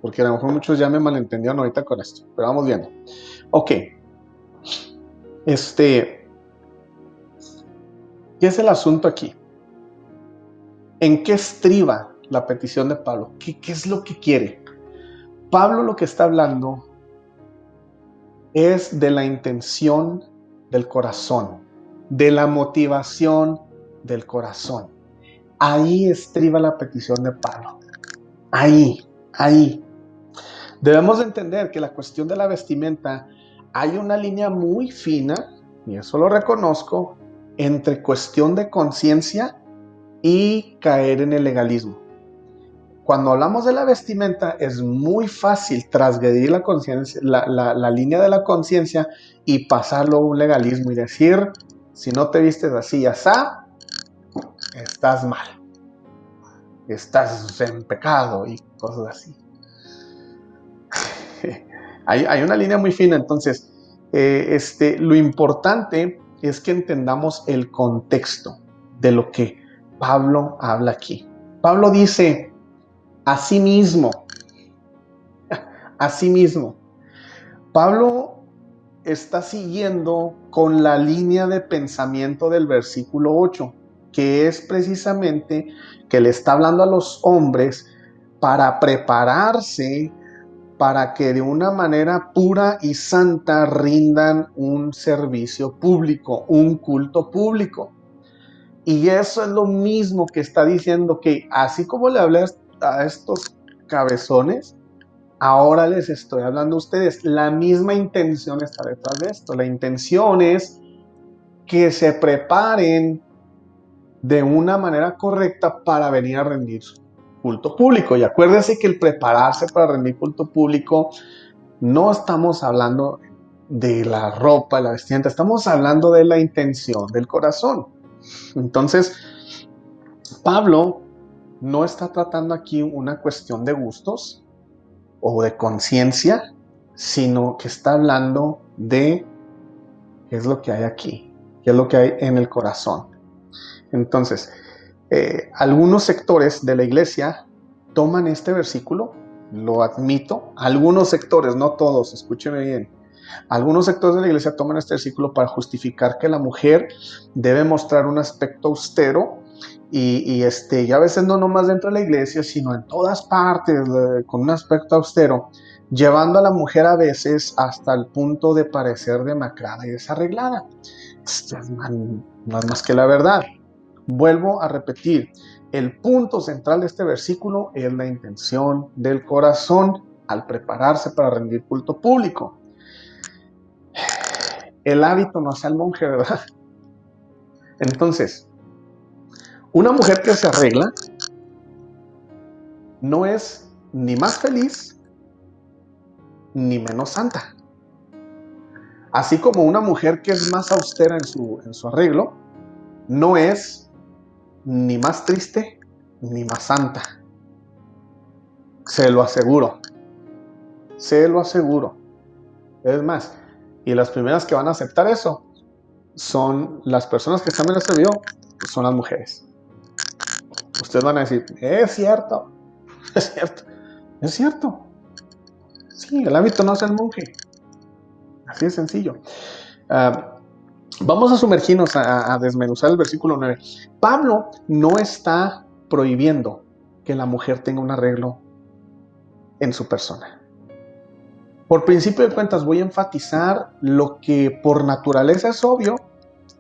porque a lo mejor muchos ya me malentendieron ahorita con esto, pero vamos viendo. Ok, ¿qué es el asunto aquí? ¿En qué estriba la petición de Pablo? ¿Qué es lo que quiere? Pablo lo que está hablando es de la intención del corazón, de la motivación del corazón. Ahí estriba la petición de Pablo. Ahí. Debemos de entender que la cuestión de la vestimenta, hay una línea muy fina, y eso lo reconozco, entre cuestión de conciencia y caer en el legalismo. Cuando hablamos de la vestimenta, es muy fácil transgredir la conciencia, la línea de la conciencia y pasarlo a un legalismo y decir, si no te vistes así y asá, estás mal, estás en pecado y cosas así. Hay una línea muy fina, entonces, lo importante es que entendamos el contexto de lo que Pablo habla aquí. Pablo dice, asimismo, Pablo está siguiendo con la línea de pensamiento del versículo 8, que es precisamente que le está hablando a los hombres para prepararse para que de una manera pura y santa rindan un servicio público, un culto público. Y eso es lo mismo que está diciendo, que así como le hablé a estos cabezones, ahora les estoy hablando a ustedes. La misma intención está detrás de esto. La intención es que se preparen de una manera correcta para venir a rendir culto público. Y acuérdense que el prepararse para rendir culto público, no estamos hablando de la ropa, la vestimenta, estamos hablando de la intención del corazón. Entonces, Pablo no está tratando aquí una cuestión de gustos o de conciencia, sino que está hablando de qué es lo que hay aquí, qué es lo que hay en el corazón. Entonces, algunos sectores de la iglesia toman este versículo, lo admito, algunos sectores, no todos, escúcheme bien, algunos sectores de la iglesia toman este versículo para justificar que la mujer debe mostrar un aspecto austero y a veces no nomás dentro de la iglesia, sino en todas partes, con un aspecto austero, llevando a la mujer a veces hasta el punto de parecer demacrada y desarreglada. Esto no es más que la verdad. Vuelvo a repetir, el punto central de este versículo es la intención del corazón al prepararse para rendir culto público. El hábito no hace al monje, ¿verdad? Entonces, una mujer que se arregla no es ni más feliz ni menos santa. Así como una mujer que es más austera en su arreglo, no es ni más triste ni más santa. Se lo aseguro. Se lo aseguro. Es más, y las primeras que van a aceptar eso son las personas que están en este video, son las mujeres. Ustedes van a decir, es cierto, es cierto, es cierto. Sí, el hábito no hace el monje. Así de sencillo. Vamos a sumergirnos a desmenuzar el versículo 9. Pablo no está prohibiendo que la mujer tenga un arreglo en su persona. Por principio de cuentas voy a enfatizar lo que por naturaleza es obvio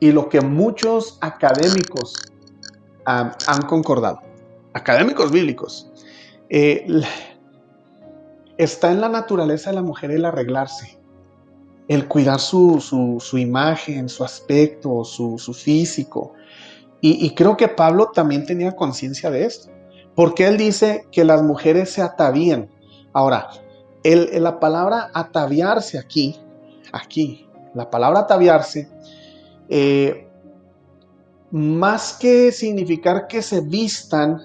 y lo que muchos académicos han concordado. Académicos bíblicos. Está en la naturaleza de la mujer el arreglarse, el cuidar su imagen, su aspecto, su físico. Y creo que Pablo también tenía conciencia de esto, porque él dice que las mujeres se atavían. Ahora, la palabra ataviarse aquí, la palabra ataviarse, más que significar que se vistan,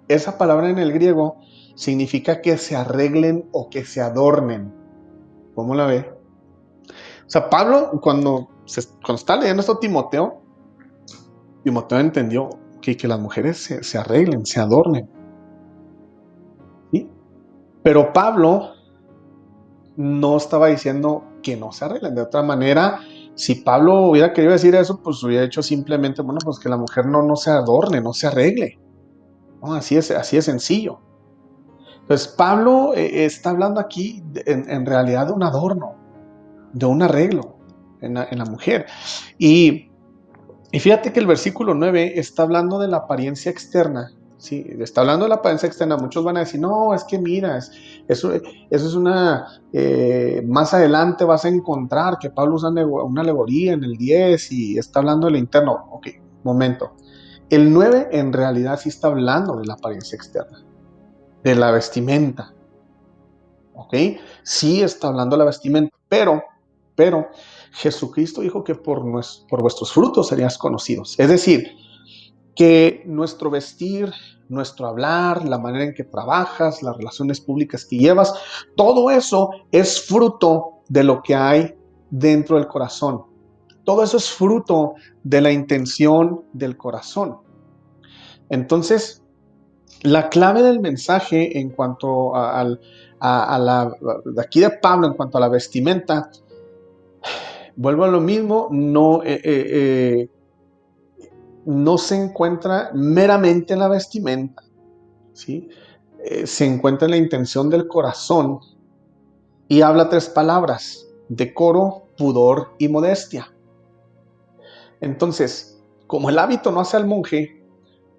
esa palabra en el griego significa que se arreglen o que se adornen. ¿Cómo la ve? O sea, Pablo, cuando está leyendo esto Timoteo entendió que las mujeres se arreglen, se adornen. ¿Sí? Pero Pablo no estaba diciendo que no se arreglen. De otra manera, si Pablo hubiera querido decir eso, pues hubiera hecho simplemente, bueno, pues que la mujer no se adorne, no se arregle. No, así es sencillo. Entonces, Pablo está hablando aquí en realidad de un adorno, de un arreglo en la mujer. Y fíjate que el versículo 9 está hablando de la apariencia externa. Sí, está hablando de la apariencia externa. Muchos van a decir, no, es que mira, eso es una... más adelante vas a encontrar que Pablo usa una alegoría en el 10 y está hablando de lo interno. Ok, momento. El 9 en realidad sí está hablando de la apariencia externa, de la vestimenta. Ok, sí está hablando de la vestimenta, pero Jesucristo dijo que por vuestros frutos serías conocidos. Es decir, que nuestro vestir, nuestro hablar, la manera en que trabajas, las relaciones públicas que llevas, todo eso es fruto de lo que hay dentro del corazón. Todo eso es fruto de la intención del corazón. Entonces, la clave del mensaje en cuanto de aquí de Pablo, en cuanto a la vestimenta, vuelvo a lo mismo, no se encuentra meramente en la vestimenta, ¿sí? Se encuentra en la intención del corazón y habla 3 palabras: decoro, pudor y modestia. Entonces, como el hábito no hace al monje,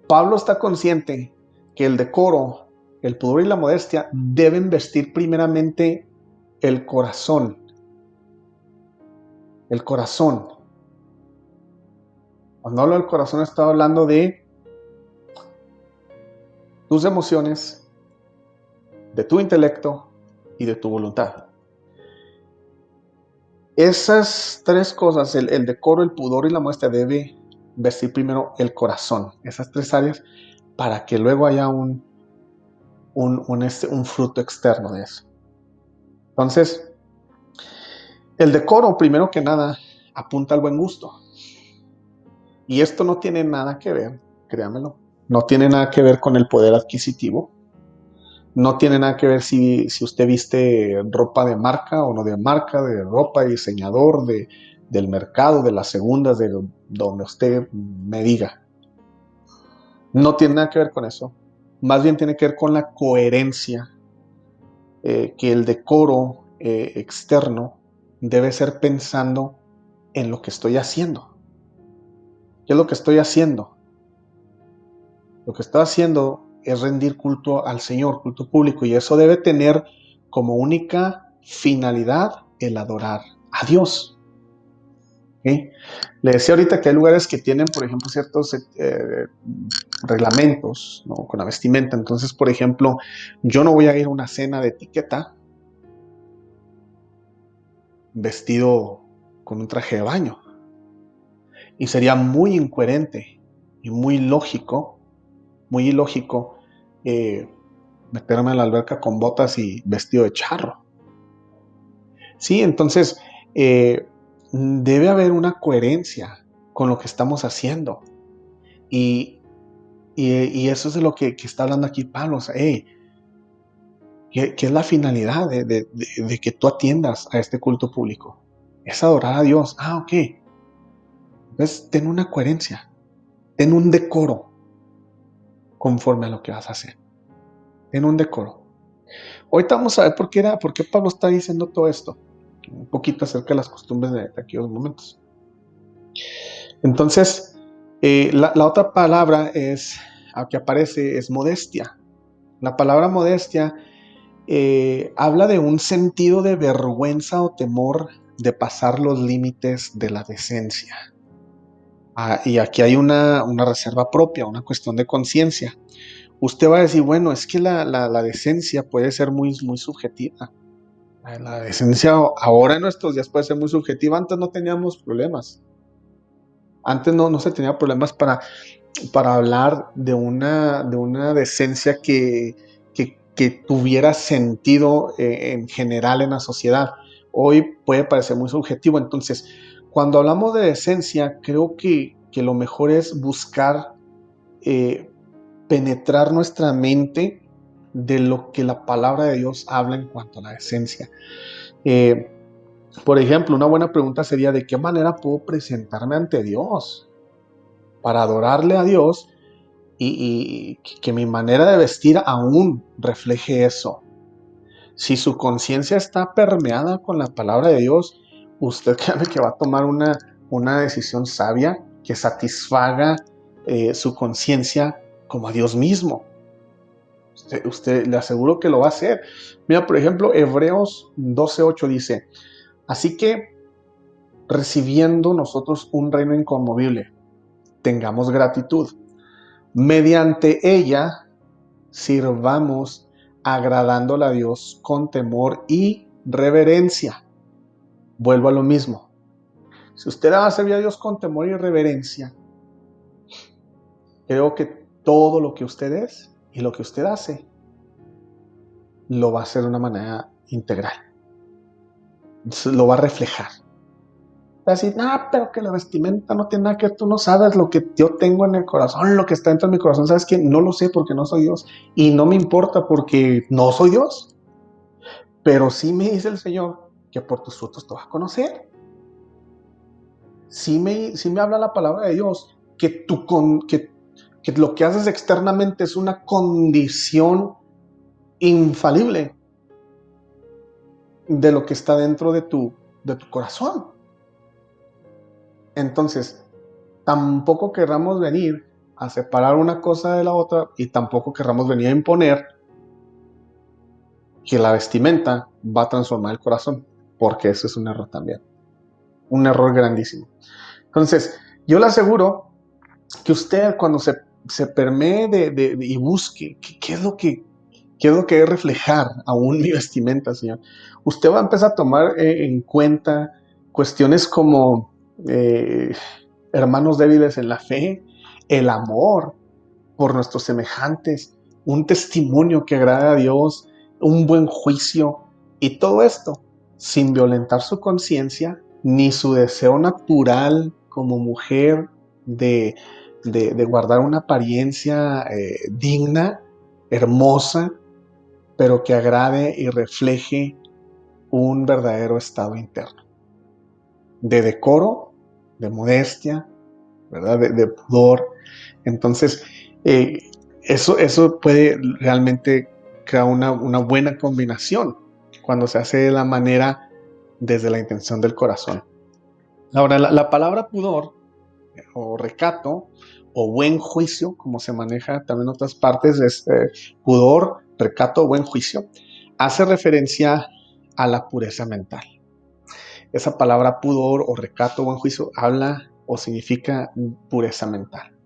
Pablo está consciente que el decoro, el pudor y la modestia deben vestir primeramente el corazón. El corazón. Cuando hablo del corazón, estoy hablando de tus emociones, de tu intelecto y de tu voluntad. Esas 3 cosas, el decoro, el pudor y la modestia, debe vestir primero el corazón. Esas 3 áreas, para que luego haya un fruto externo de eso. Entonces, el decoro, primero que nada, apunta al buen gusto. Y esto no tiene nada que ver, créanmelo, no tiene nada que ver con el poder adquisitivo. No tiene nada que ver si usted viste ropa de marca o no de marca, de ropa de diseñador, del mercado, de las segundas, de donde usted me diga. No tiene nada que ver con eso. Más bien tiene que ver con la coherencia, que el decoro externo debe ser pensando en lo que estoy haciendo. ¿Qué es lo que estoy haciendo? Lo que estoy haciendo es rendir culto al Señor, culto público, y eso debe tener como única finalidad el adorar a Dios. ¿Okay? Le decía ahorita que hay lugares que tienen, por ejemplo, ciertos reglamentos, ¿no?, con la vestimenta. Entonces, por ejemplo, yo no voy a ir a una cena de etiqueta vestido con un traje de baño. Y sería muy incoherente y muy ilógico, eh, meterme a la alberca con botas y vestido de charro. Sí, entonces debe haber una coherencia con lo que estamos haciendo. Y, y eso es de lo que está hablando aquí Pablo. O sea, hey, ¿qué es la finalidad de que tú atiendas a este culto público? Es adorar a Dios. Ah, ok. Entonces, ten una coherencia, ten un decoro conforme a lo que vas a hacer. Ten un decoro. Ahorita vamos a ver por qué Pablo está diciendo todo esto. Un poquito acerca de las costumbres de aquellos momentos. Entonces, la otra palabra que aparece es modestia. La palabra modestia habla de un sentido de vergüenza o temor de pasar los límites de la decencia. Y aquí hay una reserva propia, una cuestión de conciencia. Usted va a decir, bueno, es que la decencia puede ser muy, muy subjetiva. La decencia ahora en nuestros días puede ser muy subjetiva. Antes no teníamos problemas. Antes no se tenía problemas para hablar de una decencia que tuviera sentido en general en la sociedad. Hoy puede parecer muy subjetivo. Entonces, cuando hablamos de decencia, creo que lo mejor es buscar penetrar nuestra mente de lo que la palabra de Dios habla en cuanto a la decencia. Por ejemplo, una buena pregunta sería: ¿de qué manera puedo presentarme ante Dios para adorarle a Dios y que mi manera de vestir aún refleje eso? Si su conciencia está permeada con la palabra de Dios, usted créame que va a tomar una decisión sabia que satisfaga su conciencia como a Dios mismo. Usted le aseguro que lo va a hacer. Mira, por ejemplo, Hebreos 12:8 dice: así que, recibiendo nosotros un reino inconmovible, tengamos gratitud. Mediante ella sirvamos agradándole a Dios con temor y reverencia. Vuelvo a lo mismo. Si usted va a servir a Dios con temor y reverencia, creo que todo lo que usted es y lo que usted hace lo va a hacer de una manera integral. Lo va a reflejar. Va a decir, no, pero que la vestimenta no tiene nada que ver, tú no sabes lo que yo tengo en el corazón, lo que está dentro de mi corazón. ¿Sabes qué? No lo sé porque no soy Dios. Y no me importa porque no soy Dios. Pero sí me dice el Señor que por tus frutos te vas a conocer. Sí me habla la palabra de Dios que lo que haces externamente es una condición infalible de lo que está dentro de tu corazón. Entonces, tampoco querramos venir a separar una cosa de la otra y tampoco querramos venir a imponer que la vestimenta va a transformar el corazón, porque eso es un error también, un error grandísimo. Entonces, yo le aseguro que usted cuando se permee y busque qué es lo que es reflejar aún mi vestimenta, Señor, usted va a empezar a tomar en cuenta cuestiones como hermanos débiles en la fe, el amor por nuestros semejantes, un testimonio que agrada a Dios, un buen juicio, y todo esto sin violentar su conciencia ni su deseo natural como mujer de guardar una apariencia digna, hermosa, pero que agrade y refleje un verdadero estado interno de decoro, de modestia, ¿verdad? De pudor. Entonces, eh, eso puede realmente crear una buena combinación cuando se hace de la manera desde la intención del corazón. Ahora, la palabra pudor o recato, o buen juicio, como se maneja también en otras partes, es pudor, recato, buen juicio, hace referencia a la pureza mental. Esa palabra pudor o recato, buen juicio, habla o significa pureza mental.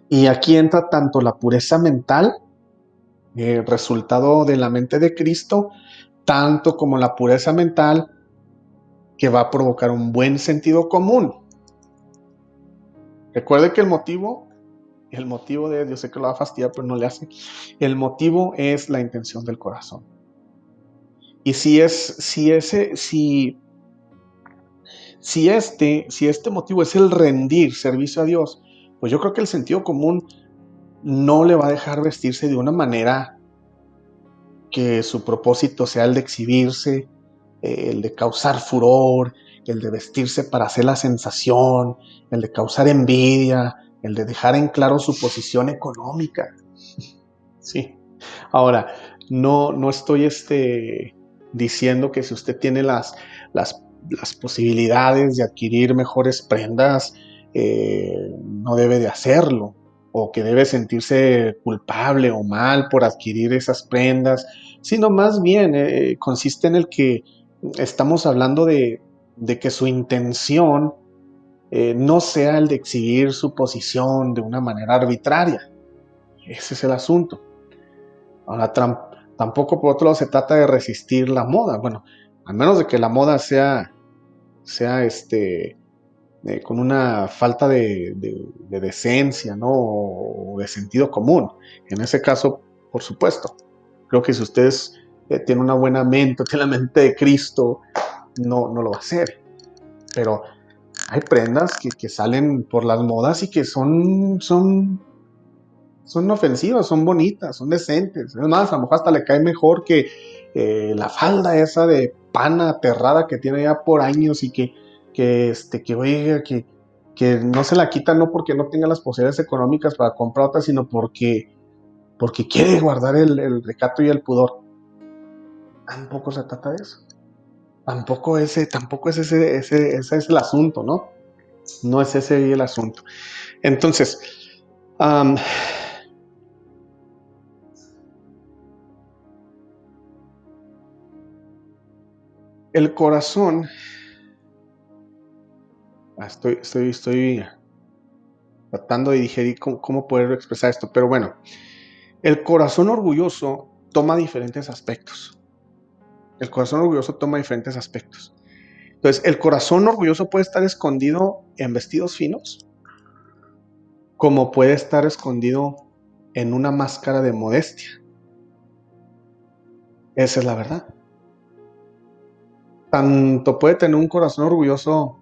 Y aquí entra tanto la pureza mental, resultado de la mente de Cristo, tanto como la pureza mental que va a provocar un buen sentido común. Recuerde que el motivo de, yo sé que lo va a fastidiar, pero no le hace, el motivo es la intención del corazón. Y si este motivo es el rendir servicio a Dios, pues yo creo que el sentido común no le va a dejar vestirse de una manera que su propósito sea el de exhibirse, el de causar furor, el de vestirse para hacer la sensación, el de causar envidia, el de dejar en claro su posición económica. Sí. Ahora, no estoy diciendo que si usted tiene las posibilidades de adquirir mejores prendas, no debe de hacerlo, o que debe sentirse culpable o mal por adquirir esas prendas, sino más bien consiste en el que estamos hablando de que su intención no sea el de exhibir su posición de una manera arbitraria. Ese es el asunto. Ahora, tampoco por otro lado se trata de resistir la moda. Bueno, al menos de que la moda sea con una falta de decencia, ¿no? O de sentido común. En ese caso, por supuesto. Creo que si ustedes tienen una buena mente, tiene la mente de Cristo, no lo va a hacer. Pero hay prendas que salen por las modas y que son ofensivas, son bonitas, son decentes. Es más, a lo mejor hasta le cae mejor que la falda esa de pana aterrada que tiene ya por años y oiga, que no se la quita no porque no tenga las posibilidades económicas para comprar otra, sino porque quiere guardar el recato y el pudor. Tampoco se trata de eso. Tampoco es ese es el asunto, ¿no? No es ese el asunto. Entonces, el corazón, estoy tratando de digerir cómo poder expresar esto, pero bueno, el corazón orgulloso toma diferentes aspectos. El corazón orgulloso toma diferentes aspectos. Entonces, el corazón orgulloso puede estar escondido en vestidos finos, como puede estar escondido en una máscara de modestia. Esa es la verdad. Tanto puede tener un corazón orgulloso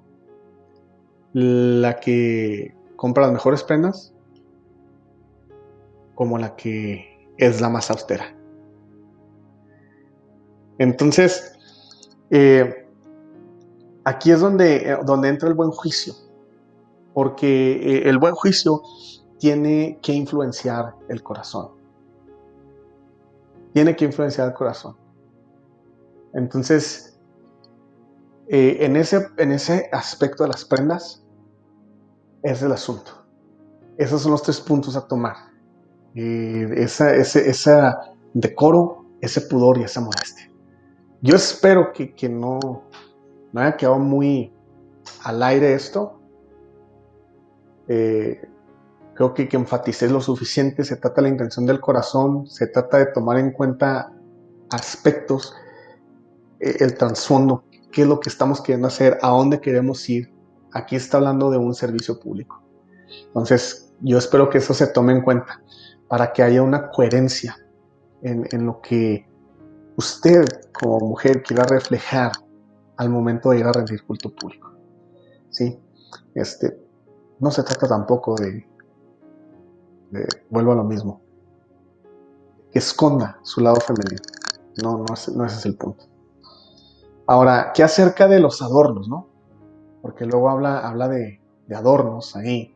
la que compra las mejores prendas, como la que es la más austera. Entonces, aquí es donde entra el buen juicio, porque el buen juicio tiene que influenciar el corazón. Tiene que influenciar el corazón. Entonces, en ese aspecto de las prendas, es el asunto. Esos son los 3 puntos a tomar. Ese decoro, ese pudor y esa modestia. Yo espero que no haya quedado muy al aire esto. Creo que enfaticé lo suficiente. Se trata de la intención del corazón, se trata de tomar en cuenta aspectos, el trasfondo, qué es lo que estamos queriendo hacer, a dónde queremos ir. Aquí está hablando de un servicio público. Entonces, yo espero que eso se tome en cuenta para que haya una coherencia en lo que usted como mujer quiera reflejar al momento de ir a rendir culto público. ¿Sí? No se trata tampoco vuelvo a lo mismo, que esconda su lado femenino. No ese es el punto. Ahora, ¿qué acerca de los adornos, no? Porque luego habla de adornos ahí.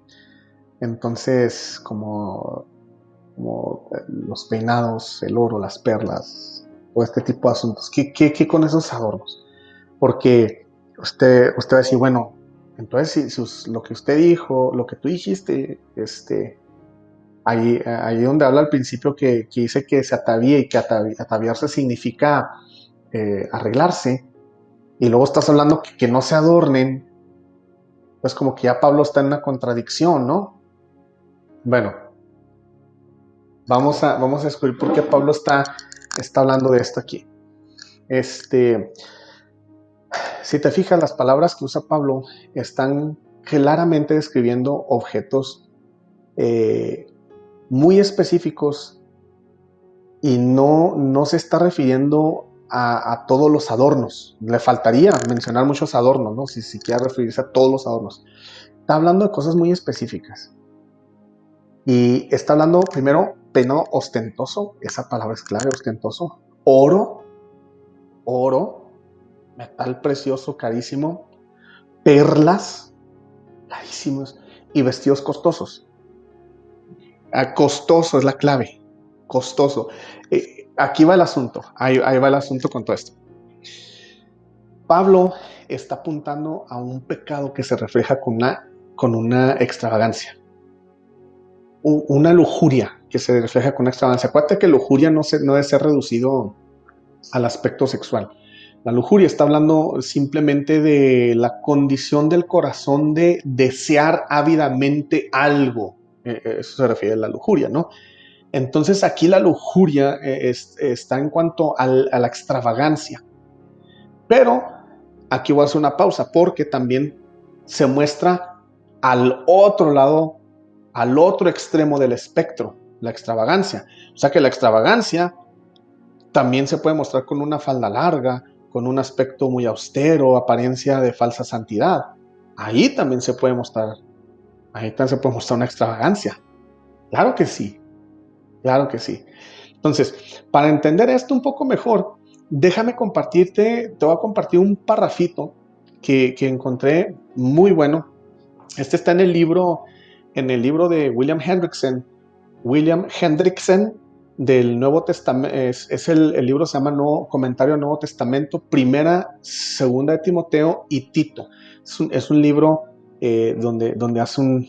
Entonces, como los peinados, el oro, las perlas, o este tipo de asuntos. ¿Qué con esos adornos? Porque usted va a decir, bueno, Entonces, lo que usted dijo, lo que tú dijiste, ahí donde habla al principio que dice que se atavía y que ataviarse significa arreglarse, y luego estás hablando que no se adornen, pues como que ya Pablo está en una contradicción, ¿no? Bueno, vamos a descubrir por qué Pablo está hablando de esto aquí. Si te fijas, las palabras que usa Pablo están claramente describiendo objetos eh, muy específicos y no se está refiriendo a todos los adornos. Le faltaría mencionar muchos adornos, ¿no? Si quiere referirse a todos los adornos. Está hablando de cosas muy específicas. Y está hablando primero peinado ostentoso, esa palabra es clave, ostentoso. Oro, metal precioso, carísimo. Perlas, carísimos. Y vestidos costosos. Costoso es la clave. Costoso. Aquí va el asunto. Ahí va el asunto con todo esto. Pablo está apuntando a un pecado que se refleja con una extravagancia. Una lujuria que se refleja con una extravagancia. Acuérdate que lujuria no debe ser reducido al aspecto sexual. La lujuria está hablando simplemente de la condición del corazón de desear ávidamente algo. Eso se refiere a la lujuria, ¿no? Entonces aquí la lujuria está en cuanto a la extravagancia. Pero aquí voy a hacer una pausa porque también se muestra al otro lado, al otro extremo del espectro, la extravagancia. O sea que la extravagancia también se puede mostrar con una falda larga, con un aspecto muy austero, apariencia de falsa santidad. Ahí también se puede mostrar una extravagancia. Claro que sí, claro que sí. Entonces, para entender esto un poco mejor, déjame te voy a compartir un parrafito que encontré muy bueno. Este está en el libro de William Hendrickson del Nuevo Testamento. El libro se llama Comentario al Nuevo Testamento, Primera, Segunda de Timoteo y Tito. Es un libro donde hace un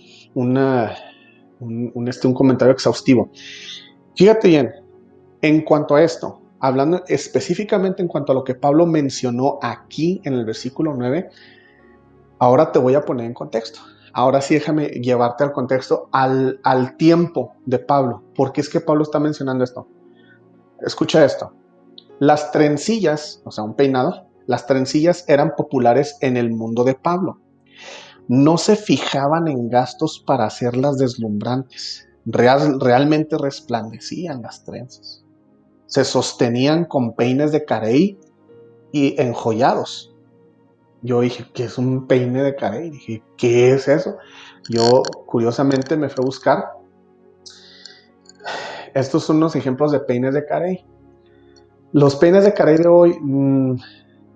comentario exhaustivo. Fíjate bien, en cuanto a esto, hablando específicamente en cuanto a lo que Pablo mencionó aquí en el versículo 9, ahora te voy a poner en contexto. Ahora sí, déjame llevarte al contexto, al tiempo de Pablo. ¿Por qué es que Pablo está mencionando esto? Escucha esto. Las trencillas, o sea, un peinado, las trencillas eran populares en el mundo de Pablo. No se fijaban en gastos para hacerlas deslumbrantes. Realmente resplandecían las trenzas. Se sostenían con peines de carey y enjollados. Yo dije, ¿qué es un peine de carey? Dije, ¿qué es eso? Yo curiosamente me fui a buscar. Estos son unos ejemplos de peines de carey. Los peines de carey de hoy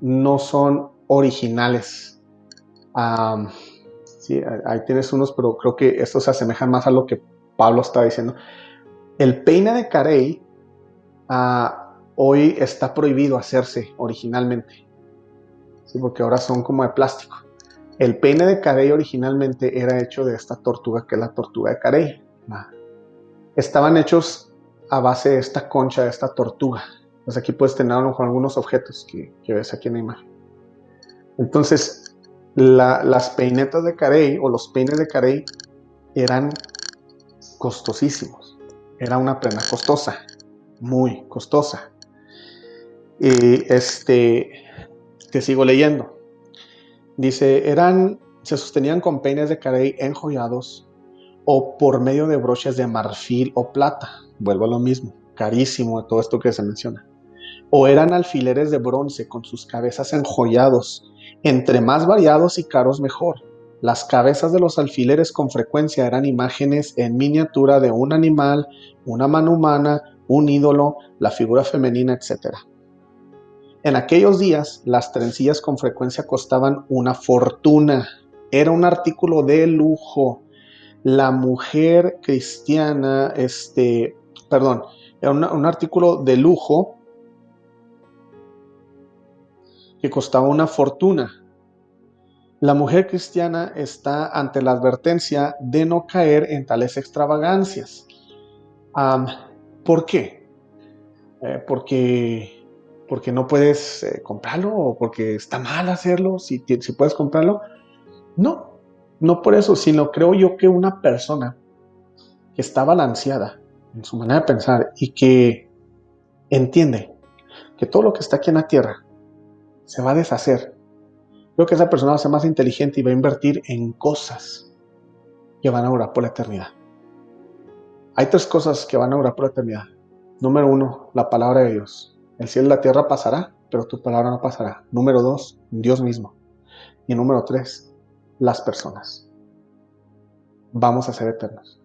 no son originales. Sí, ahí tienes unos, pero creo que estos se asemejan más a lo que Pablo está diciendo. El peine de carey hoy está prohibido hacerse originalmente. Sí, porque ahora son como de plástico. El peine de carey originalmente era hecho de esta tortuga, que es la tortuga de carey. Estaban hechos a base de esta concha, de esta tortuga. Pues aquí puedes tener a lo mejor algunos objetos que ves aquí en la imagen. Entonces, las peinetas de carey o los peines de carey eran costosísimos. Era una prenda costosa, muy costosa. Y te sigo leyendo. Dice, se sostenían con peines de carey enjollados o por medio de broches de marfil o plata. Vuelvo a lo mismo, carísimo de todo esto que se menciona. O eran alfileres de bronce con sus cabezas enjollados. Entre más variados y caros mejor. Las cabezas de los alfileres con frecuencia eran imágenes en miniatura de un animal, una mano humana, un ídolo, la figura femenina, etc. En aquellos días, las trencillas con frecuencia costaban una fortuna. Era un artículo de lujo. La mujer cristiana, era un artículo de lujo que costaba una fortuna. La mujer cristiana está ante la advertencia de no caer en tales extravagancias. Um, ¿Por qué? Porque no puedes comprarlo o porque está mal hacerlo si puedes comprarlo. No, no por eso, sino creo yo que una persona que está balanceada en su manera de pensar y que entiende que todo lo que está aquí en la tierra se va a deshacer, creo que esa persona va a ser más inteligente y va a invertir en cosas que van a durar por la eternidad. Hay tres cosas que van a durar por la eternidad. Número uno, la palabra de Dios. El cielo y la tierra pasará, pero tu palabra no pasará. Número dos, Dios mismo. Y número tres, las personas. Vamos a ser eternos.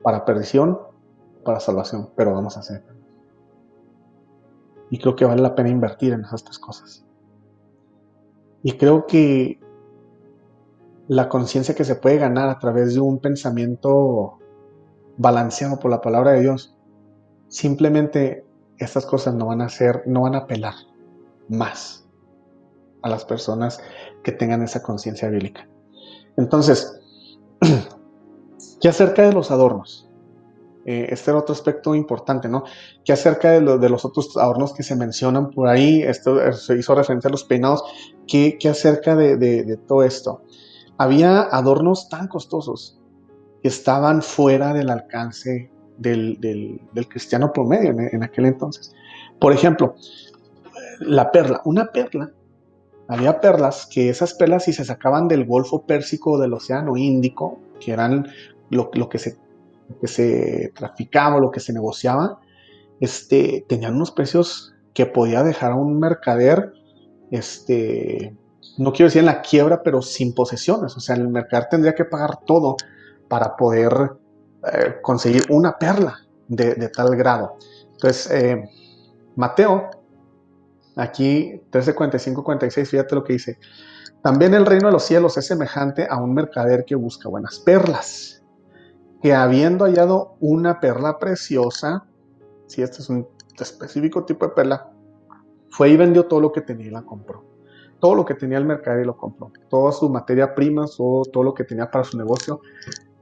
Para perdición, para salvación, pero vamos a ser eternos. Y creo que vale la pena invertir en esas tres cosas. Y creo que la conciencia que se puede ganar a través de un pensamiento balanceado por la palabra de Dios, simplemente estas cosas no van a apelar más a las personas que tengan esa conciencia bíblica. Entonces, ¿qué acerca de los adornos? Este era otro aspecto importante, ¿no? ¿Qué acerca de los otros adornos que se mencionan por ahí? Esto se hizo referencia a los peinados. ¿Qué acerca de todo esto? Había adornos tan costosos que estaban fuera del alcance del cristiano promedio en aquel entonces. Por ejemplo, la perla. Una perla, había perlas que esas perlas si se sacaban del Golfo Pérsico o del Océano Índico, que eran lo que se traficaba, lo que se negociaba, tenían unos precios que podía dejar a un mercader, no quiero decir en la quiebra, pero sin posesiones. O sea, el mercader tendría que pagar todo para poder conseguir una perla de tal grado. Entonces, Mateo, aquí 13:45-46, fíjate lo que dice. También el reino de los cielos es semejante a un mercader que busca buenas perlas, que habiendo hallado una perla preciosa, si este es un específico tipo de perla, fue y vendió todo lo que tenía y la compró. Todo lo que tenía el mercader y lo compró. Toda su materia prima, todo lo que tenía para su negocio,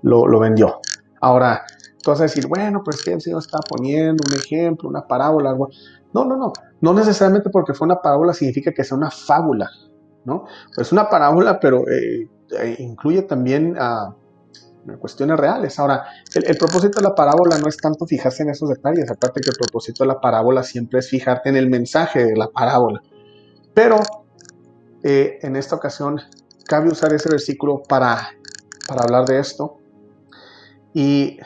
lo vendió. Ahora, tú vas a decir, bueno, pues que el Señor está poniendo un ejemplo, una parábola, algo. No, no, no. No necesariamente porque fue una parábola significa que sea una fábula, ¿no? Pues una parábola, pero incluye también cuestiones reales. Ahora, el propósito de la parábola no es tanto fijarse en esos detalles, aparte que el propósito de la parábola siempre es fijarte en el mensaje de la parábola. Pero en esta ocasión cabe usar ese versículo para hablar de esto. Y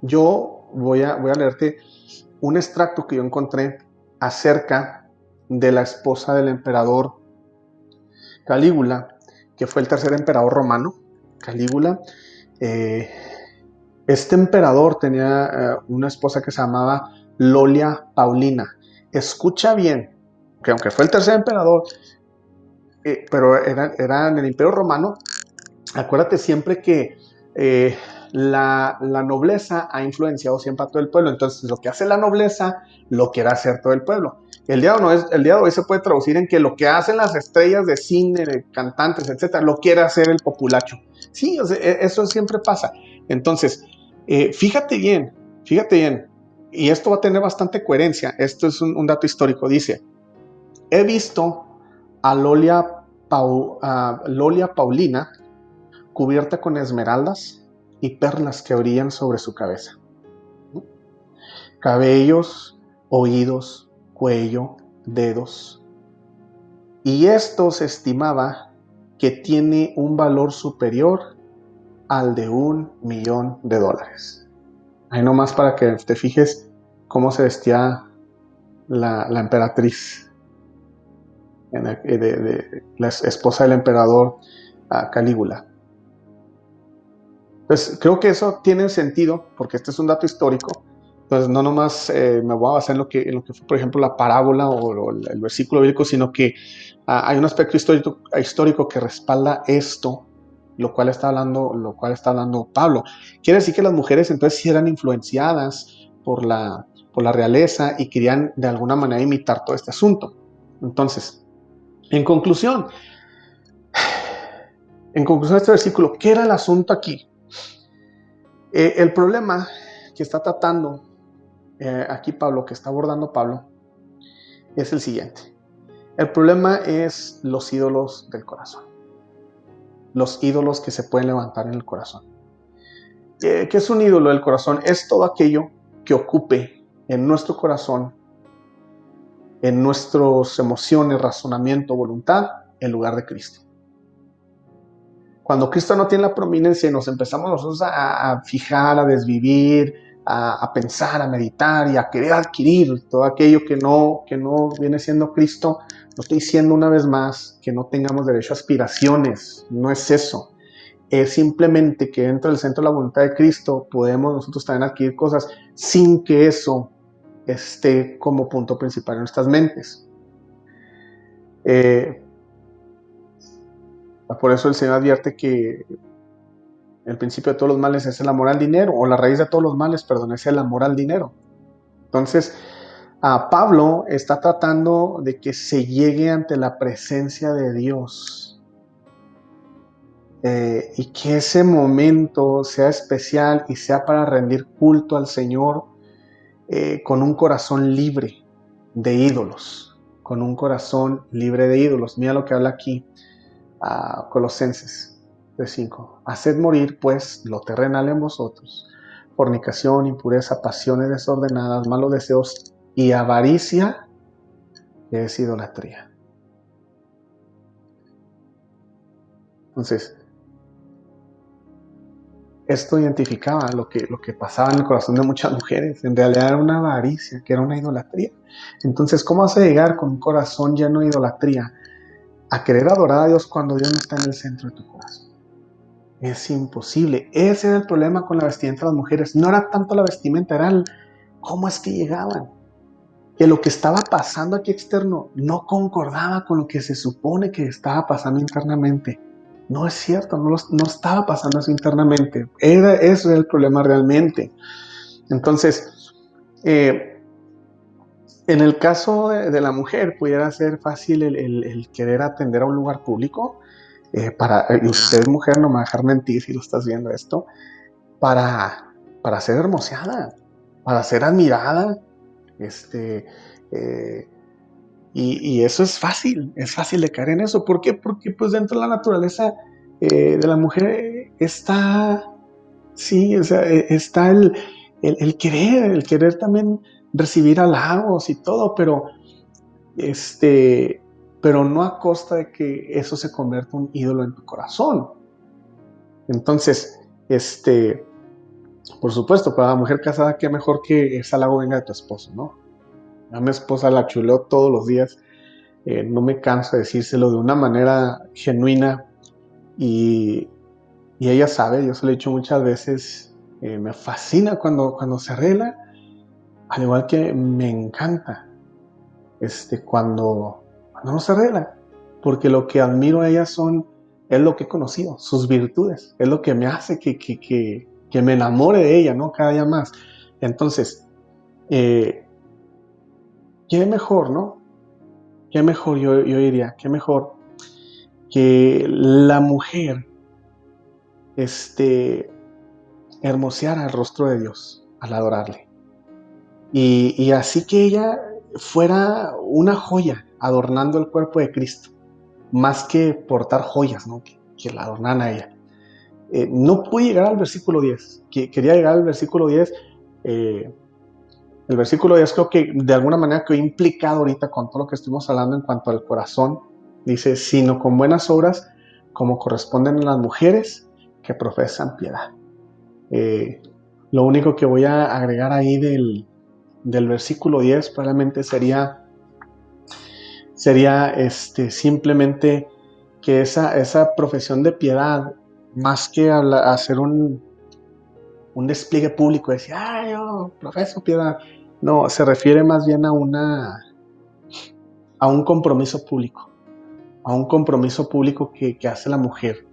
yo voy a leerte un extracto que yo encontré acerca de la esposa del emperador Calígula, que fue el tercer emperador romano. Calígula, este emperador tenía una esposa que se llamaba Lolia Paulina. Escucha bien, que aunque fue el tercer emperador, pero era en el Imperio Romano. Acuérdate siempre que la nobleza ha influenciado siempre a todo el pueblo. Entonces, lo que hace la nobleza lo quiere hacer todo el pueblo. El día de hoy se puede traducir en que lo que hacen las estrellas de cine, de cantantes, etcétera, lo quiere hacer el populacho. Sí, o sea, eso siempre pasa. Entonces, fíjate bien, y esto va a tener bastante coherencia. Esto es un dato histórico. Dice, he visto a Lolia Paulina cubierta con esmeraldas y perlas que brillan sobre su cabeza. Cabellos, oídos, cuello, dedos. Y esto se estimaba que tiene un valor superior al de $1,000,000. Ahí nomás para que te fijes cómo se vestía la emperatriz, la esposa del emperador Calígula. Pues creo que eso tiene sentido, porque este es un dato histórico. Entonces, no nomás me voy a basar en lo que fue, por ejemplo, la parábola o el versículo bíblico, sino que hay un aspecto histórico que respalda esto, lo cual está hablando Pablo. Quiere decir que las mujeres entonces sí eran influenciadas por la realeza y querían de alguna manera imitar todo este asunto. Entonces, en conclusión, En conclusión de este versículo, ¿qué era el asunto aquí? El problema que está tratando aquí Pablo, que está abordando Pablo, es el siguiente. El problema es los ídolos del corazón. Los ídolos que se pueden levantar en el corazón. ¿Qué es un ídolo del corazón? Es todo aquello que ocupe en nuestro corazón, en nuestras emociones, razonamiento, voluntad, el lugar de Cristo. Cuando Cristo no tiene la prominencia y nos empezamos nosotros a fijar, a desvivir, a pensar, a meditar y a querer adquirir todo aquello que no viene siendo Cristo, no estoy diciendo una vez más que no tengamos derecho a aspiraciones, no es eso. Es simplemente que dentro del centro de la voluntad de Cristo podemos nosotros también adquirir cosas sin que eso esté como punto principal en nuestras mentes. Por eso el Señor advierte que el principio de todos los males es el amor al dinero, o la raíz de todos los males, perdón, es el amor al dinero. Entonces, Pablo está tratando de que se llegue ante la presencia de Dios y que ese momento sea especial y sea para rendir culto al Señor con un corazón libre de ídolos, con un corazón libre de ídolos. Mira lo que habla aquí Colosenses 3:5. Haced morir pues lo terrenal en vosotros: fornicación, impureza, pasiones desordenadas, malos deseos y avaricia, que es idolatría. Entonces, esto identificaba lo que pasaba en el corazón de muchas mujeres. En realidad era una avaricia, que era una idolatría. Entonces, ¿cómo vas a llegar con un corazón lleno de idolatría a querer adorar a Dios cuando Dios no está en el centro de tu corazón? Es imposible. Ese era el problema con la vestimenta de las mujeres. No era tanto la vestimenta, era cómo es que llegaban. Que lo que estaba pasando aquí externo no concordaba con lo que se supone que estaba pasando internamente. No es cierto, no estaba pasando eso internamente. Eso era el problema realmente. Entonces, en el caso de la mujer, pudiera ser fácil el querer atender a un lugar público. Y usted, mujer, no me va a dejar mentir si lo estás viendo esto, para ser hermoseada, para ser admirada, eh, y eso es fácil de caer en eso. ¿Por qué? Porque pues dentro de la naturaleza de la mujer está, sí, o sea, está el querer también recibir halagos y todo, pero no a costa de que eso se convierta en un ídolo en tu corazón. Entonces, por supuesto, para la mujer casada, qué mejor que ese halago venga de tu esposo, ¿no? A mi esposa la chuleo todos los días, no me canso de decírselo de una manera genuina y ella sabe, yo se lo he dicho muchas veces, me fascina cuando se arregla, al igual que me encanta cuando no se arregla, porque lo que admiro a ella es lo que he conocido, sus virtudes, es lo que me hace que me enamore de ella, ¿no? Cada día más. Entonces, qué mejor, ¿no? Qué mejor, yo diría, qué mejor que la mujer hermoseara el rostro de Dios al adorarle. Y así que ella fuera una joya adornando el cuerpo de Cristo, más que portar joyas, ¿no? que la adornan a ella. No pude llegar al versículo 10, quería llegar al versículo 10. El versículo 10 creo que de alguna manera quedó implicado ahorita con todo lo que estuvimos hablando en cuanto al corazón. Dice, sino con buenas obras, como corresponden a las mujeres que profesan piedad. Lo único que voy a agregar ahí del versículo 10 probablemente sería simplemente que esa profesión de piedad, más que hacer un despliegue público, decir, yo profeso piedad, no, se refiere más bien a un compromiso público, que hace la mujer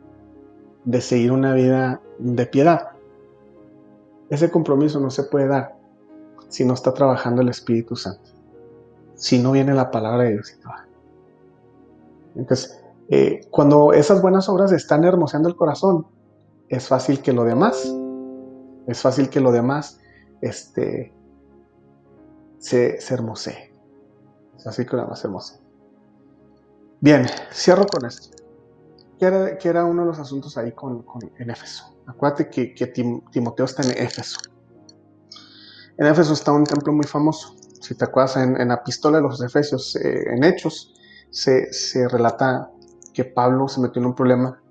de seguir una vida de piedad. Ese compromiso no se puede dar si no está trabajando el Espíritu Santo, si no viene la palabra de Dios y trabaja. Entonces, Cuando esas buenas obras están hermoseando el corazón, es fácil que lo demás, este, se hermosee. Es así que lo demás se hermosee. Bien, cierro con esto. ¿Qué era uno de los asuntos ahí en Éfeso? Acuérdate que Timoteo está en Éfeso. En Éfeso está un templo muy famoso. Si te acuerdas, en la epístola de los Efesios, en Hechos, se relata que Pablo se metió en un problema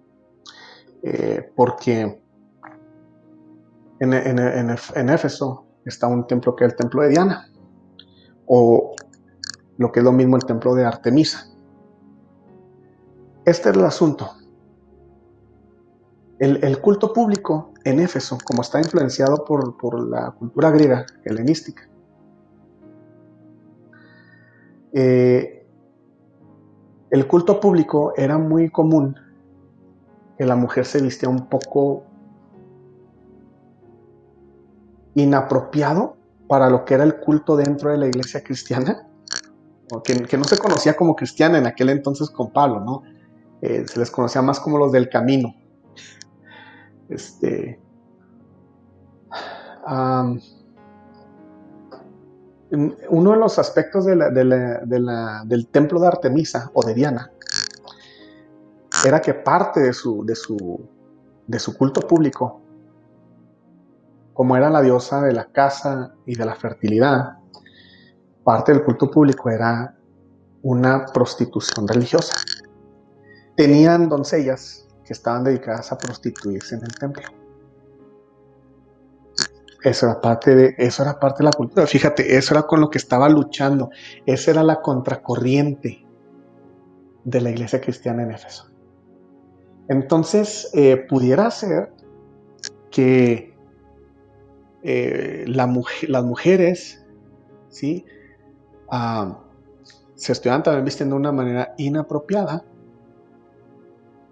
porque en Éfeso está un templo que es el templo de Diana, o lo que es lo mismo el templo de Artemisa. Este es el asunto. El culto público en Éfeso, como está influenciado por la cultura griega helenística, el culto público era muy común que la mujer se vistía un poco inapropiado para lo que era el culto dentro de la iglesia cristiana, que no se conocía como cristiana en aquel entonces con Pablo, ¿no? Se les conocía más como los del camino. Uno de los aspectos del templo de Artemisa o de Diana era que parte de su culto público, como era la diosa de la casa y de la fertilidad, parte del culto público era una prostitución religiosa. Tenían doncellas que estaban dedicadas a prostituirse en el templo. Eso era parte de la cultura. Fíjate, eso era con lo que estaba luchando. Esa era la contracorriente de la iglesia cristiana en Éfeso. Entonces, pudiera ser que las mujeres, ¿sí? Se estuvieran también vistiendo de una manera inapropiada.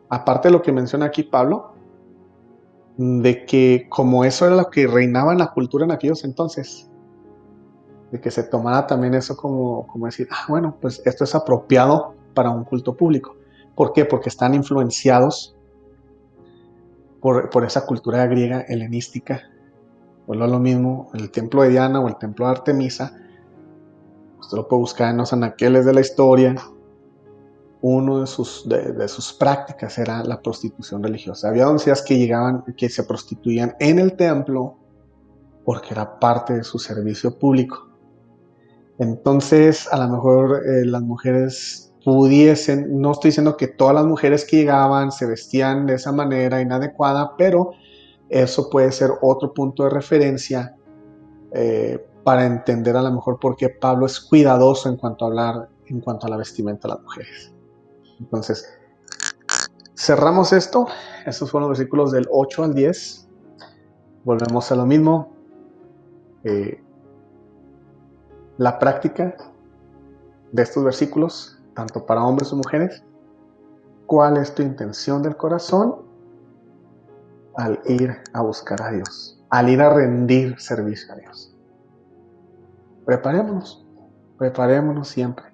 Aparte de lo que menciona aquí Pablo, de que como eso era lo que reinaba en la cultura en aquellos entonces, de que se tomara también eso como decir, bueno, pues esto es apropiado para un culto público. ¿Por qué? Porque están influenciados por esa cultura griega helenística. Pues no es lo mismo el templo de Diana o el templo de Artemisa. Usted lo puede buscar en los anaqueles de la historia. Uno de sus prácticas era la prostitución religiosa. Había doncellas que se prostituían en el templo porque era parte de su servicio público. Entonces, a lo mejor las mujeres pudiesen, no estoy diciendo que todas las mujeres que llegaban se vestían de esa manera inadecuada, pero eso puede ser otro punto de referencia para entender a lo mejor por qué Pablo es cuidadoso en cuanto a la vestimenta de las mujeres. Entonces, cerramos esto. Estos fueron los versículos del 8 al 10. Volvemos a lo mismo. La práctica de estos versículos, tanto para hombres o mujeres. ¿Cuál es tu intención del corazón al ir a buscar a Dios? Al ir a rendir servicio a Dios. Preparémonos siempre.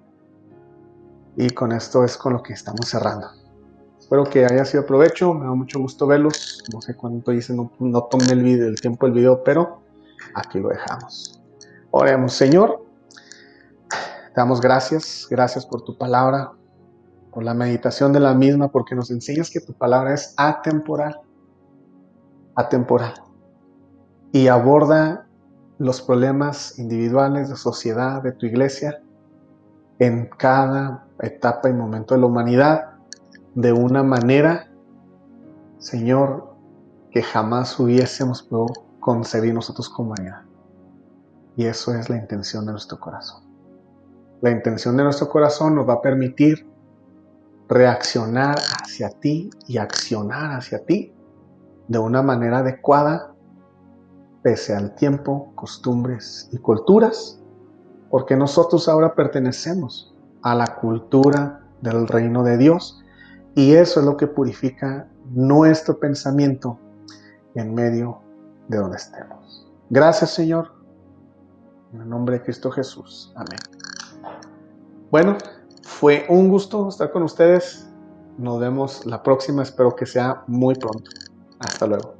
Y con esto es con lo que estamos cerrando. Espero que haya sido provecho, me da mucho gusto verlos. No sé cuánto hice, no tomé el tiempo del video, pero aquí lo dejamos. Oremos. Señor, te damos gracias por tu palabra, por la meditación de la misma, porque nos enseñas que tu palabra es atemporal y aborda los problemas individuales de sociedad, de tu iglesia, en cada etapa y momento de la humanidad, de una manera, Señor, que jamás hubiésemos podido concebir nosotros como humanidad. Y eso es la intención de nuestro corazón. La intención de nuestro corazón nos va a permitir reaccionar hacia ti y accionar hacia ti de una manera adecuada, pese al tiempo, costumbres y culturas, porque nosotros ahora pertenecemos a la cultura del reino de Dios, y eso es lo que purifica nuestro pensamiento en medio de donde estemos. Gracias, Señor, en el nombre de Cristo Jesús. Amén. Bueno, fue un gusto estar con ustedes. Nos vemos la próxima, espero que sea muy pronto. Hasta luego.